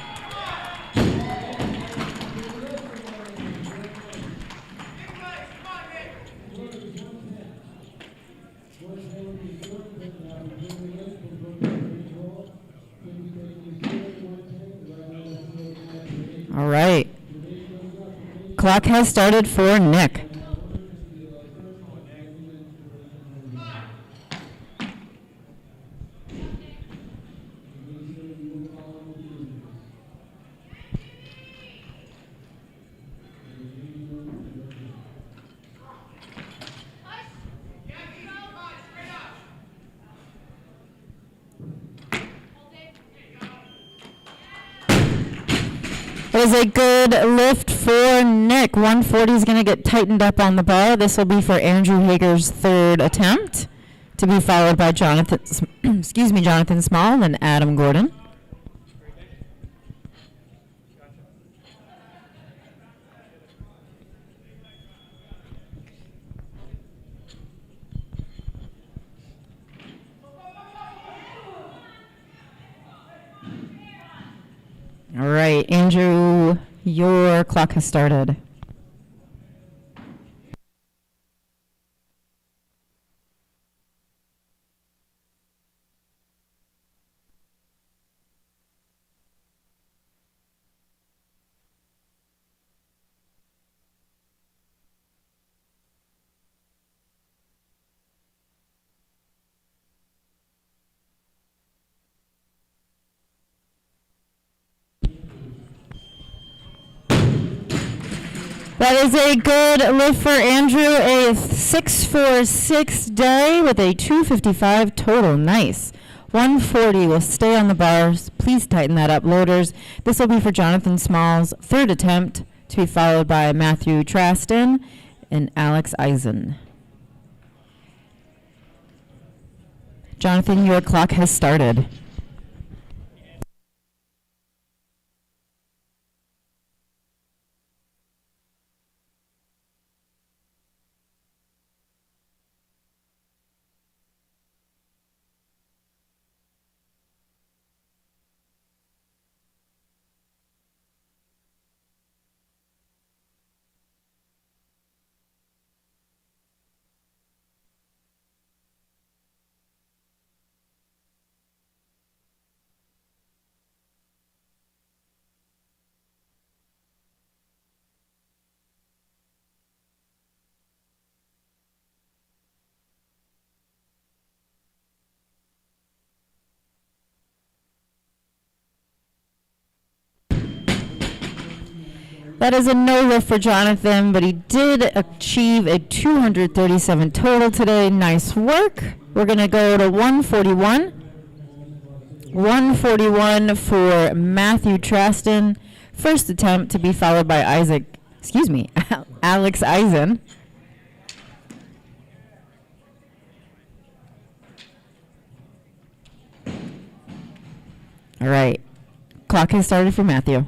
All right. Clock has started for Nick. It was a good lift for Nick. 140 is going to get tightened up on the bar. This will be for Andrew Hager's third attempt, to be followed by Jonathan Small and Adam Gordon. All right, Andrew, your clock has started. That is a good lift for Andrew, a 6 for 6 day with a 255 total. Nice. 140 will stay on the bars. Please tighten that up, loaders. This will be for Jonathan Small's third attempt, to be followed by Matthew Traston and Alex Eisen. Jonathan, your clock has started. That is a no lift for Jonathan, but he did achieve a 237 total today. Nice work. We're going to go to 141. 141 for Matthew Traston. First attempt to be followed by Alex Eisen. All right. Clock has started for Matthew.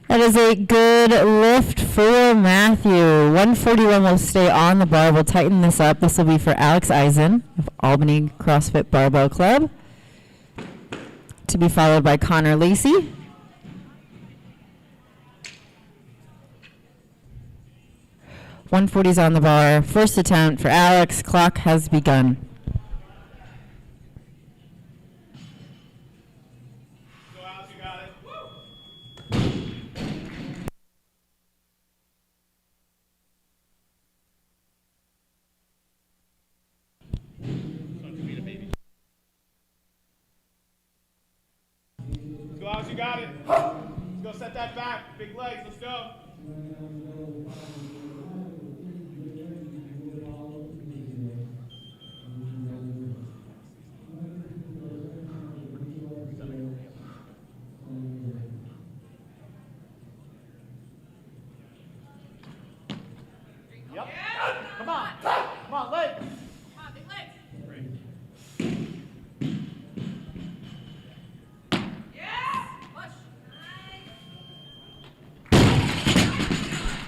That is a good lift for Matthew. 141 will stay on the bar. We'll tighten this up. This will be for Alex Eisen of Albany CrossFit Barbell Club. To be followed by Connor Lacey. .140's on the bar. First attempt for Alex. Clock has begun. Alex, you got it. Let's go set that back. Big legs, let's go. Yep. Come on. Come on, legs. Come on, big legs.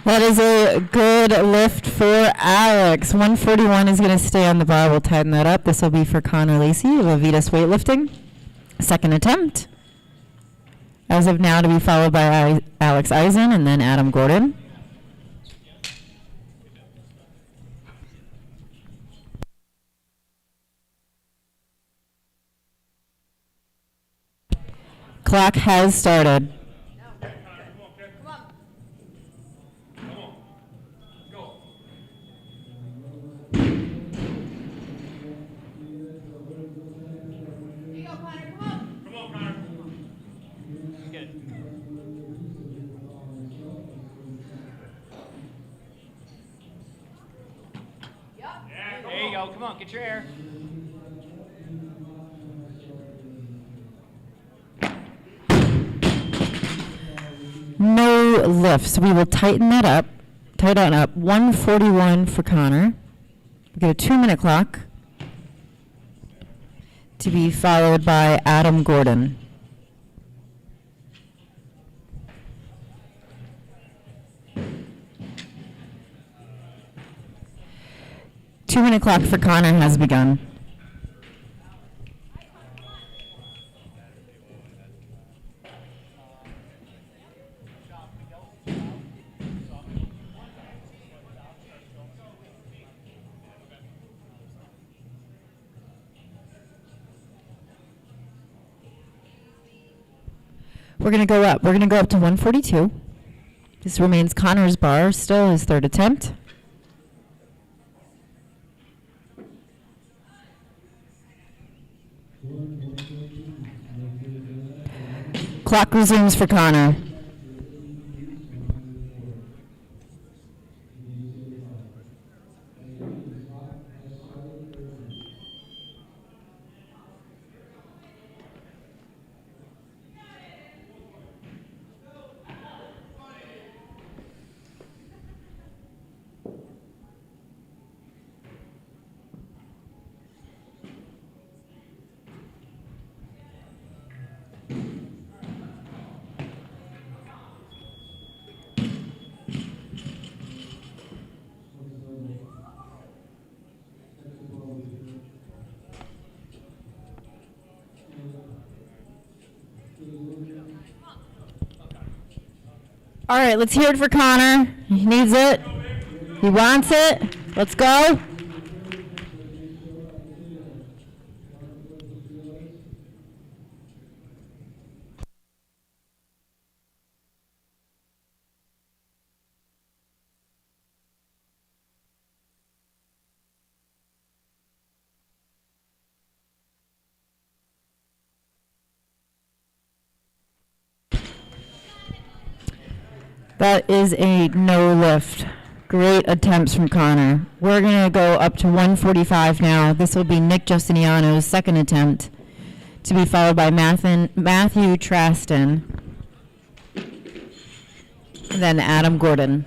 That is a good lift for Alex. 141 is going to stay on the bar. We'll tighten that up. This will be for Connor Lacey of Avitas Weightlifting. Second attempt. As of now, to be followed by Alex Eisen and then Adam Gordon. Clock has started. There you go. Come on, get your air. No lifts. We will tighten that up. Tighten up. 141 for Connor. We get a 2-minute clock. To be followed by Adam Gordon. Two-minute clock for Connor has begun. We're going to go up. We're going to go up to 142. This remains Connor's bar, still his third attempt. Clock resumes for Connor. All right, let's hear it for Connor. He needs it. He wants it. Let's go. That is a no lift. Great attempts from Connor. We're going to go up to 145 now. This will be Nick Justiniano's second attempt, to be followed by Matthew Traston, and then Adam Gordon.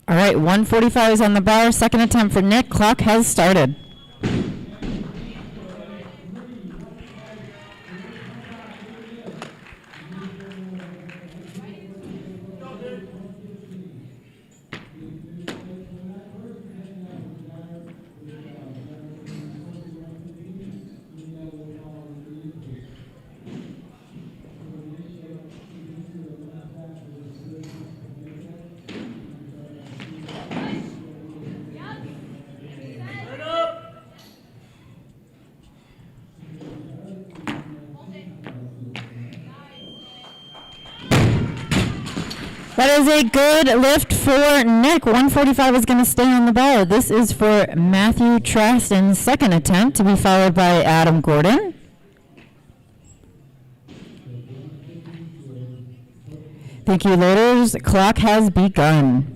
All right, 145 is on the bar. Second attempt for Nick. Clock has started. That is a good lift for Nick. 145 is going to stay on the bar. This is for Matthew Traston's second attempt, to be followed by Adam Gordon. Thank you, loaders. Clock has begun.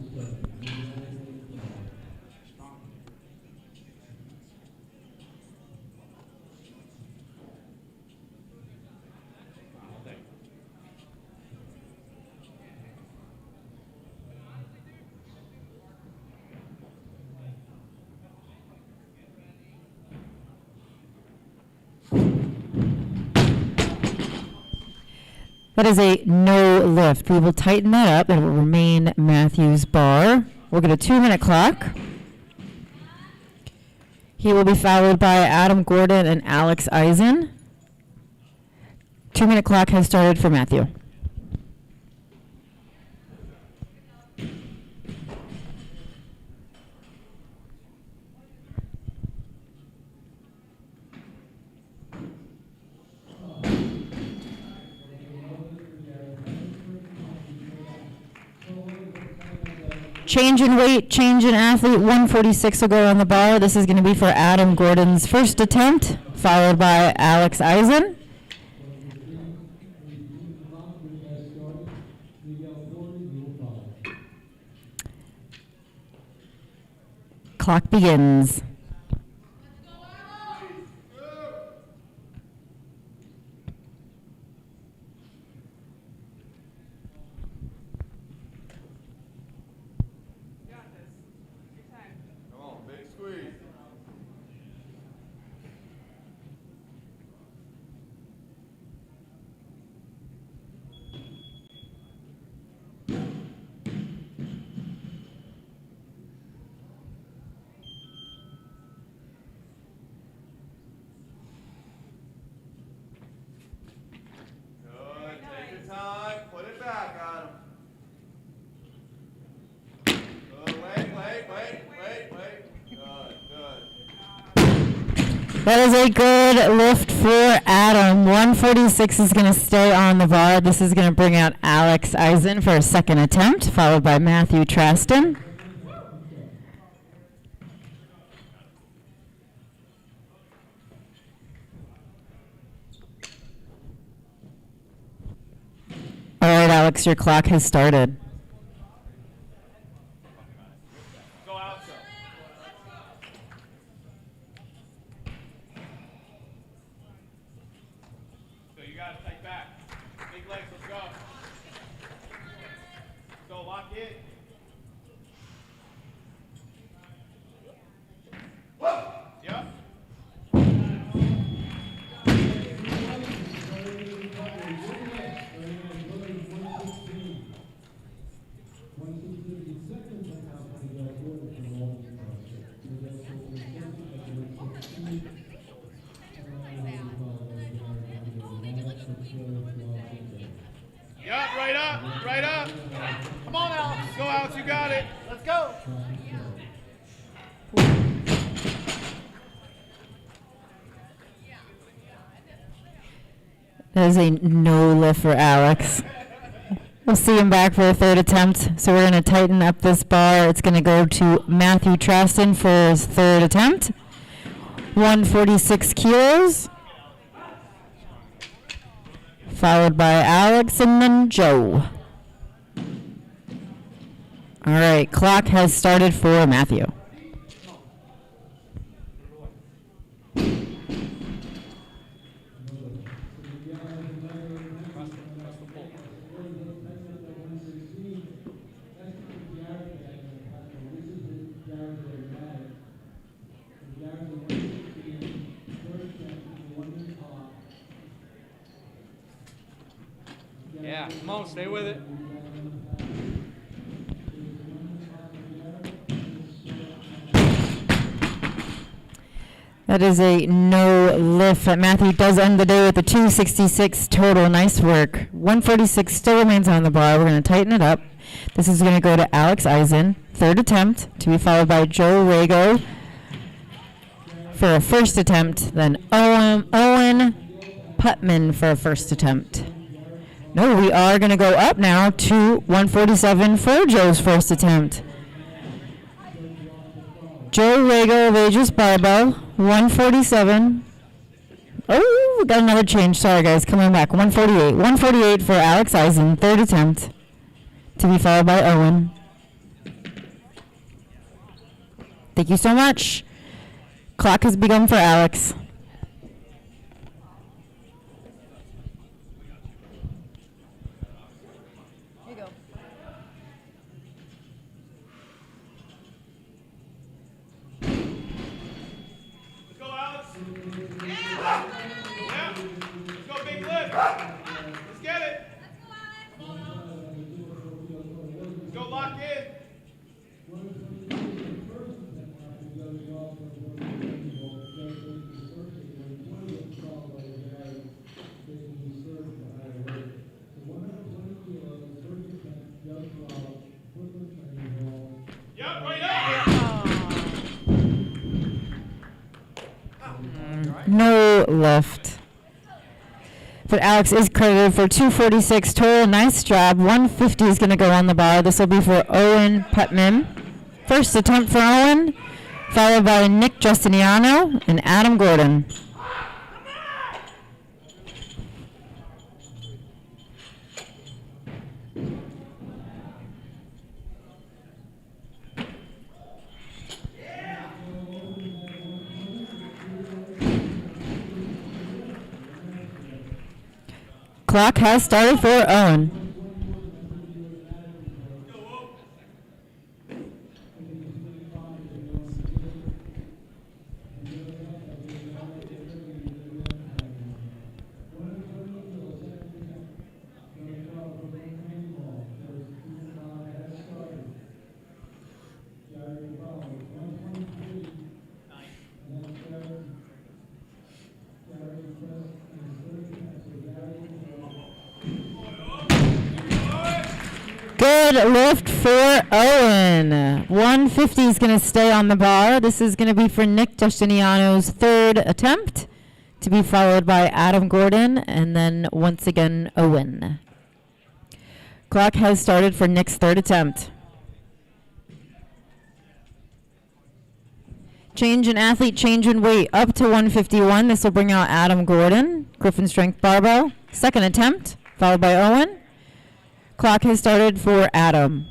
That is a no lift. We will tighten that up. It will remain Matthew's bar. We'll get a 2-minute clock. He will be followed by Adam Gordon and Alex Eisen. 2-minute clock has started for Matthew. Change in weight, change in athlete. 146 will go on the bar. This is going to be for Adam Gordon's first attempt, followed by Alex Eisen. Clock begins. That is a good lift for Adam. 146 is going to stay on the bar. This is going to bring out Alex Eisen for a second attempt, followed by Matthew Traston. All right, Alex, your clock has started. go. That is a no lift for Alex. We'll see him back for a third attempt. So we're going to tighten up this bar. It's going to go to Matthew Traston for his third attempt. 146 kilos. Followed by Alex and then Joe. All right, clock has started for Matthew. Yeah, come on, stay with it. That is a no lift. Matthew does end the day with a 266 total. Nice work. 146 still remains on the bar. We're going to tighten it up. This is going to go to Alex Eisen, third attempt, to be followed by Joe Rago for a first attempt, then Owen Putman for a first attempt. No, we are going to go up now to 147 for Joe's first attempt. Joe Rago of Aegis Barbell, 147. Oh, we got another change. Sorry, guys. Coming back. 148. 148 for Alex Eisen, third attempt, to be followed by Owen. Thank you so much. Clock has begun for Alex. Let's get it. Let's go lock in. Yep, right up. No lift. But Alex is credited for 246 total. Nice job. 150 is going to go on the bar. This will be for Owen Putman. First attempt for Owen, followed by Nick Justiniano and Adam Gordon. Clock has started for Owen. Good lift for Owen. 150 is going to stay on the bar. This is going to be for Nick Justiniano's third attempt, to be followed by Adam Gordon, and then once again Owen. Clock has started for Nick's third attempt. Change in athlete, change in weight up to 151. This will bring out Adam Gordon, Griffin Strength Barbell. Second attempt, followed by Owen. Clock has started for Adam.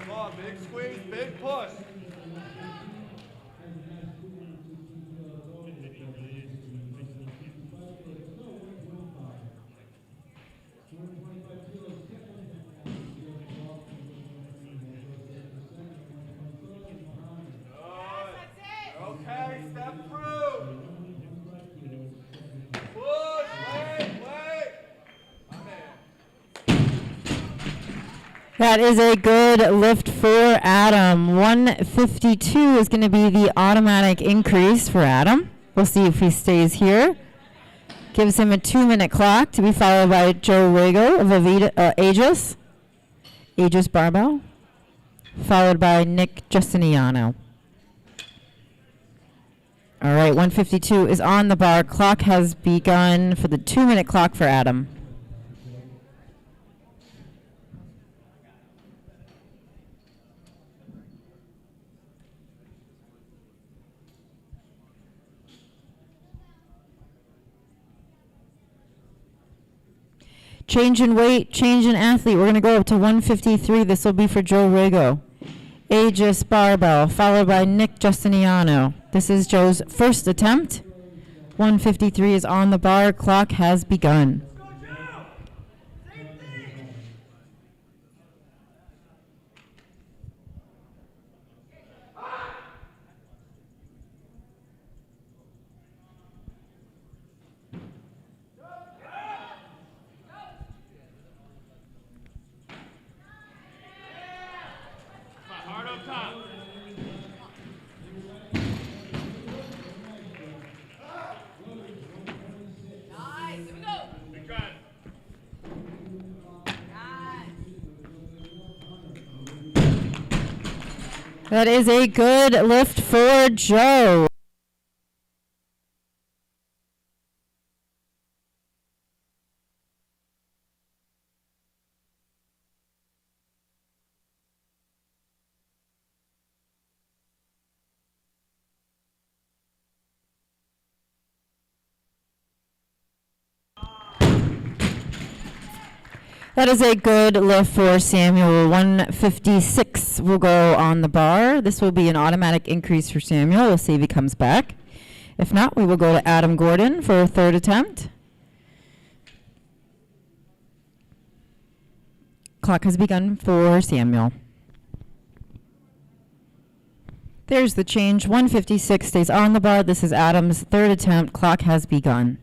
Come on, big squeeze, big push. Okay, step through. Push, wait. My man. That is a good lift for Adam. 152 is going to be the automatic increase for Adam. We'll see if he stays here. Gives him a 2-minute clock to be followed by Joe Rago of Aegis Barbell, followed by Nick Justiniano. All right, 152 is on the bar. Clock has begun for the 2-minute clock for Adam. Change in weight, change in athlete. We're going to go up to 153. This will be for Joe Rago. Aegis Barbell, followed by Nick Justiniano. This is Joe's first attempt. 153 is on the bar. Clock has begun. Hard up top. Nice. Here we go. Big drive. Nice. That is a good lift for Joe. That is a good lift for Samuel. 156 will go on the bar. This will be an automatic increase for Samuel. We'll see if he comes back. If not, we will go to Adam Gordon for a third attempt. Clock has begun for Samuel. There's the change. 156 stays on the bar. This is Adam's third attempt. Clock has begun.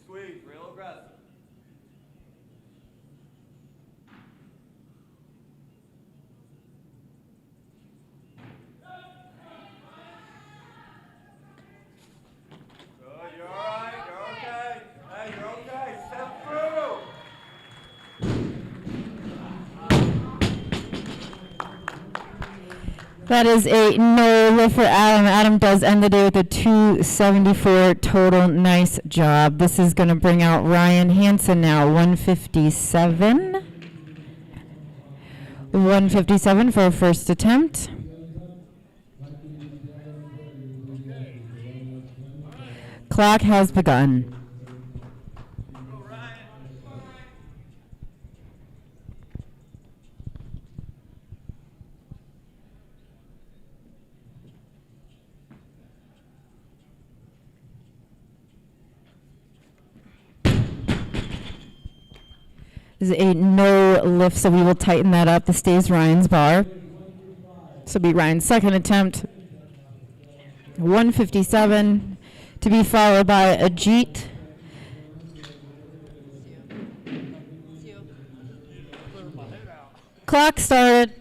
Squeeze, real aggressive. Good, you're all right, you're okay. Hey, you're okay, step through. That is a no lift for Adam. Adam does end the day with a 274 total. Nice job. This is going to bring out Ryan Hansen now. 157. 157 for a first attempt. Clock has begun. This is a no lift, so we will tighten that up. This stays Ryan's bar. This will be Ryan's second attempt. 157 to be followed by Ajit. Clock started.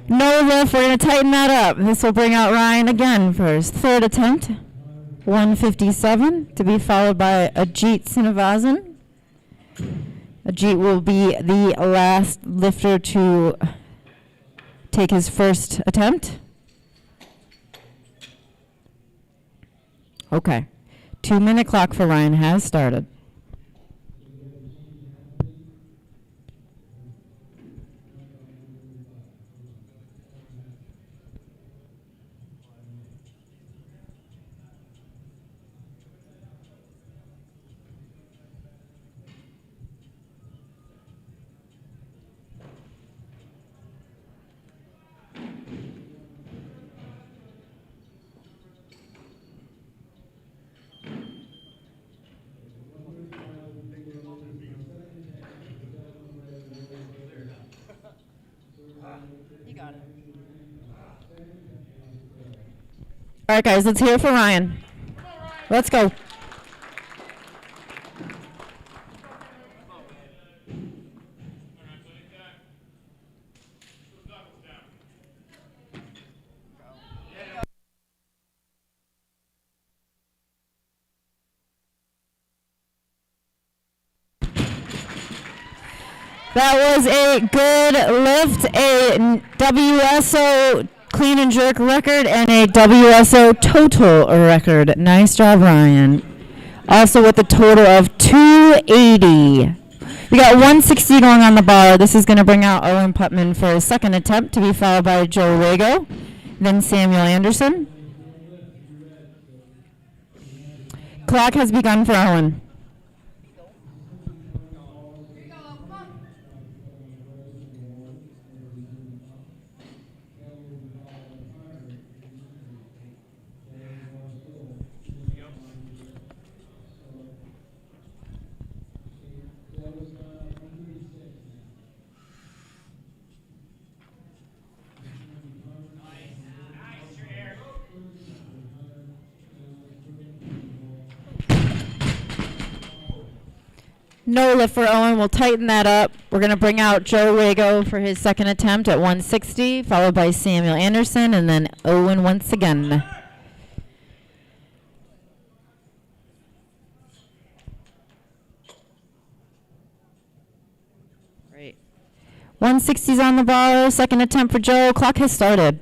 No lift, we're going to tighten that up. This will bring out Ryan again for his third attempt. 157 to be followed by Ajit Srinivasan. Ajit will be the last lifter to take his first attempt. Okay. 2-minute clock for Ryan has started. All right, guys, let's hear it for Ryan. Let's go. That was a good lift, a WSO clean and jerk record, and a WSO total record. Nice job, Ryan. Also with a total of 280. We got 160 going on the bar. This is going to bring out Owen Putman for his second attempt, to be followed by Joe Rago, then Samuel Anderson. Clock has begun for Owen. No lift for Owen. We'll tighten that up. We're going to bring out Joe Rago for his second attempt at 160, followed by Samuel Anderson, and then Owen once again. Great. 160's on the bar. Second attempt for Joe. Clock has started.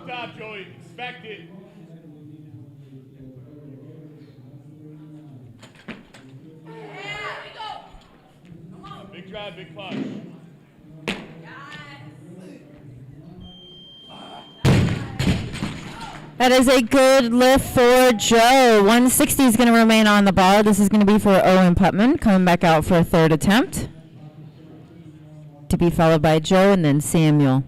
Stop, Joey. Expect it. Big drive, big clutch. That is a good lift for Joe. 160 is going to remain on the bar. This is going to be for Owen Putman, coming back out for a third attempt, to be followed by Joe and then Samuel.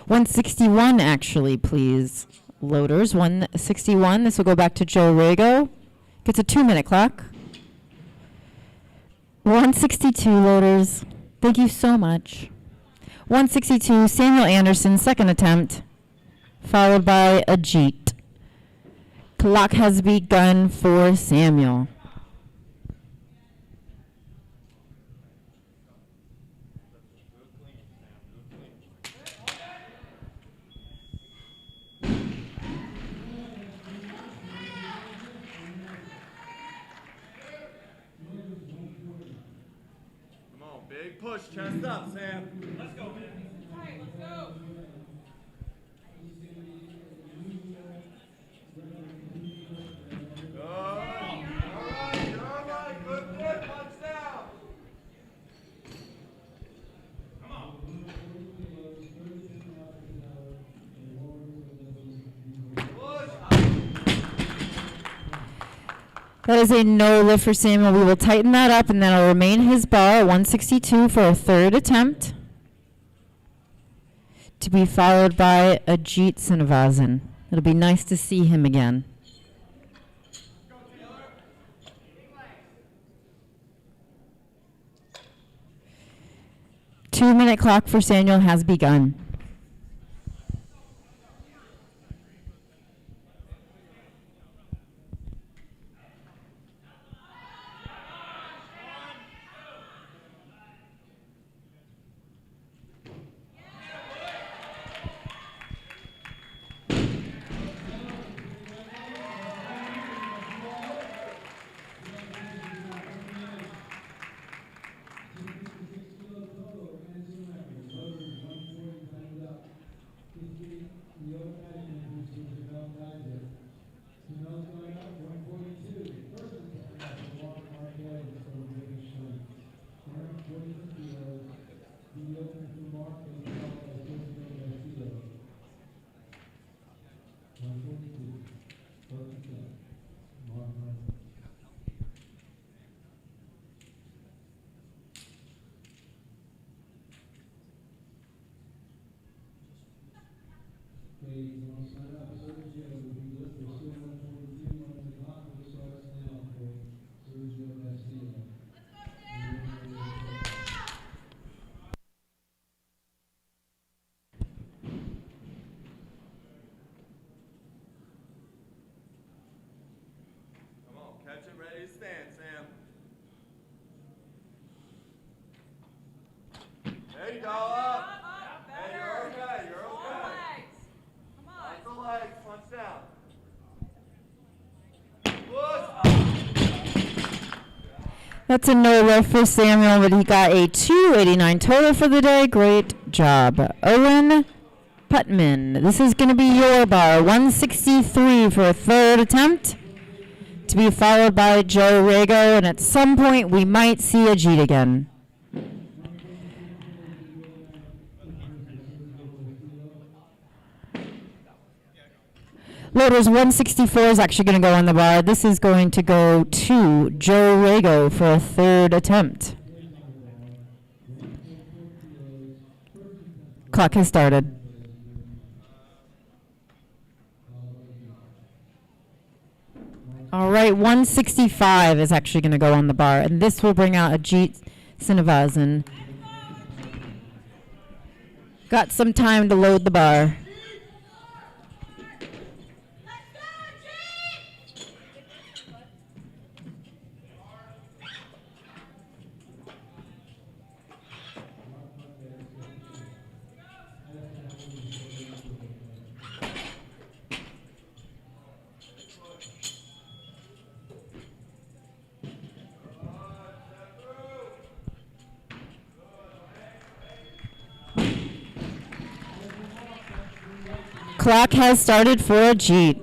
$161 actually, please. Loaders, 161. This will go back to Joe Rago. Gets a 2-minute clock. 162 loaders. Thank you so much. 162, Samuel Anderson, second attempt, followed by Ajit. Clock has begun for Samuel. Big push, chest up, Sam. Let's go, man. All right, let's go. Good. All right, good, punch down. Come on. That is a no lift for Samuel. We will tighten that up, and then I'll remain his bar at 162 for a third attempt, to be followed by Ajit Srinivasan. It'll be nice to see him again. Two-minute clock for Samuel has begun. Catch it, ready to stand, Sam. There you go, up. Hey, you're okay, you're okay. Come on. Lots of legs, punch down. Push. That's a no lift for Samuel, but he got a 289 total for the day. Great job. Owen Putman, this is going to be your bar. 163 for a third attempt, to be followed by Joe Rago, and at some point we might see Ajit again. Loaders 164 is actually going to go on the bar. This is going to go to Joe Rago for a third attempt. Clock has started. All right, 165 is actually going to go on the bar, and this will bring out Ajit Srinivasan. Got some time to load the bar. Clock has started for Ajit.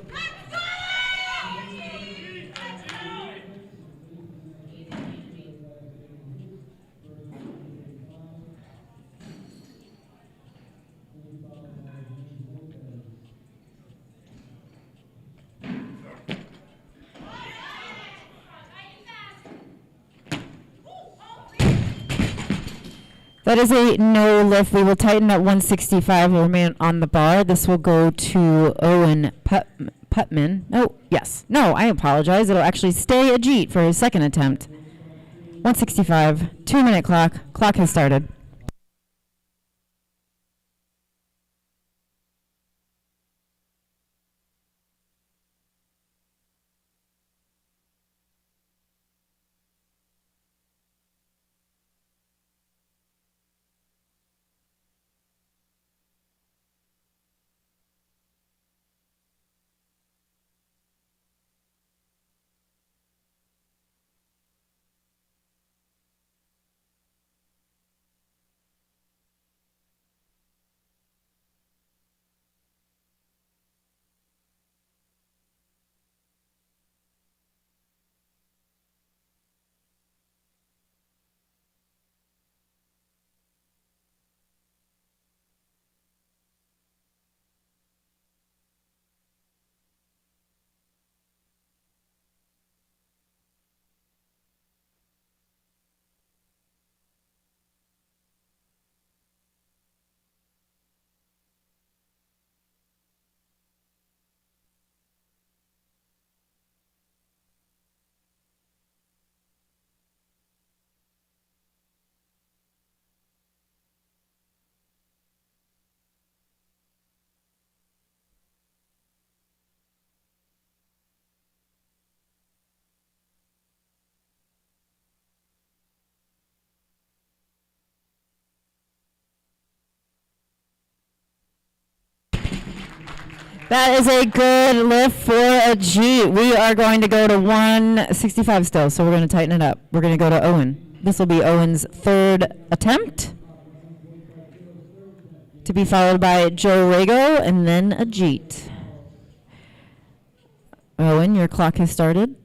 That is a no lift. We will tighten at 165. Will remain on the bar. This will go to Owen Putman. Oh, yes. No, I apologize. It'll actually stay Ajit for his second attempt. 165. 2-minute clock. Clock has started. That is a good lift for a G. We are going to go to 165 still, so we're going to tighten it up. We're going to go to Owen. This will be Owen's third attempt, to be followed by Joe Rago and then a Jeet. Owen, your clock has started.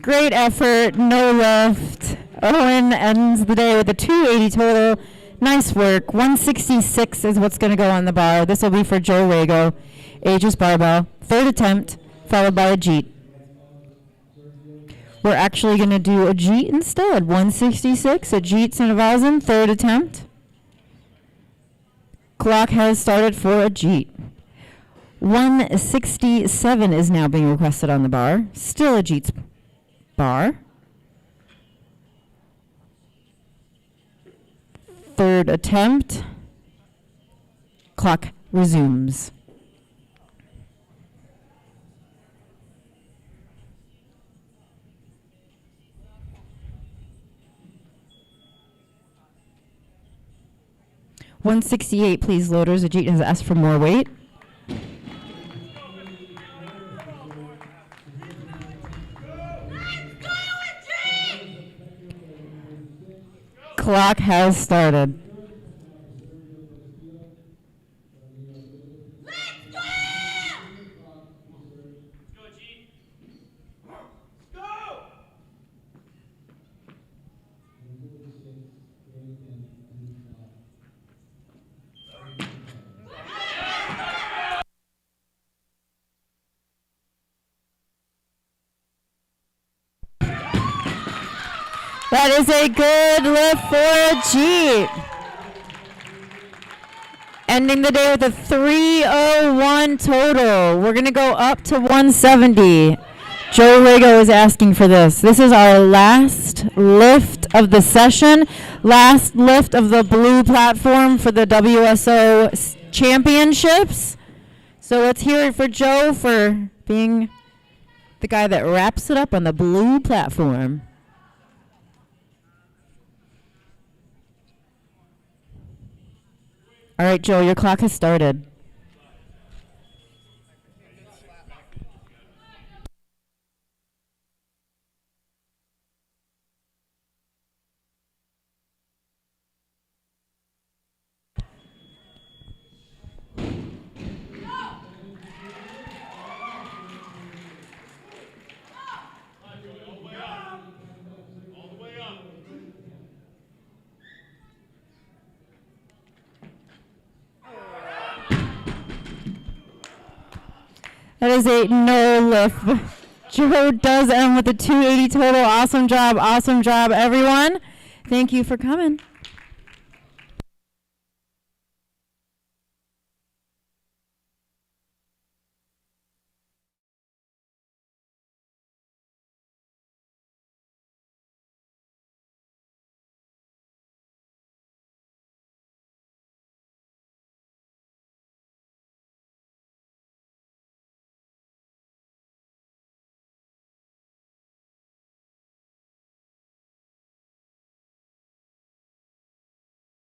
Great effort, no lift. Owen ends the day with a 280 total. Nice work. 166 is what's going to go on the bar. This will be for Joe Rago. Aegis barbell. Third attempt, followed by a Jeet. We're actually going to do a Jeet instead. 166, a Jeet Sinivasan, third attempt. Clock has started for a Jeet. 167 is now being requested on the bar. Still a Jeet's bar. Third attempt. Clock resumes. $168, please, loaders. Ajit has asked for more weight. Clock has started. That is a good lift for a Jeet. Ending the day with a 301 total. We're going to go up to 170. Joe Rago is asking for this. This is our last lift of the session, last lift of the blue platform for the WSO championships. So let's hear it for Joe for being the guy that wraps it up on the blue platform. All right, Joe, your clock has started. That is a no lift. Joe does end with a 280 total. Awesome job, everyone. Thank you for coming.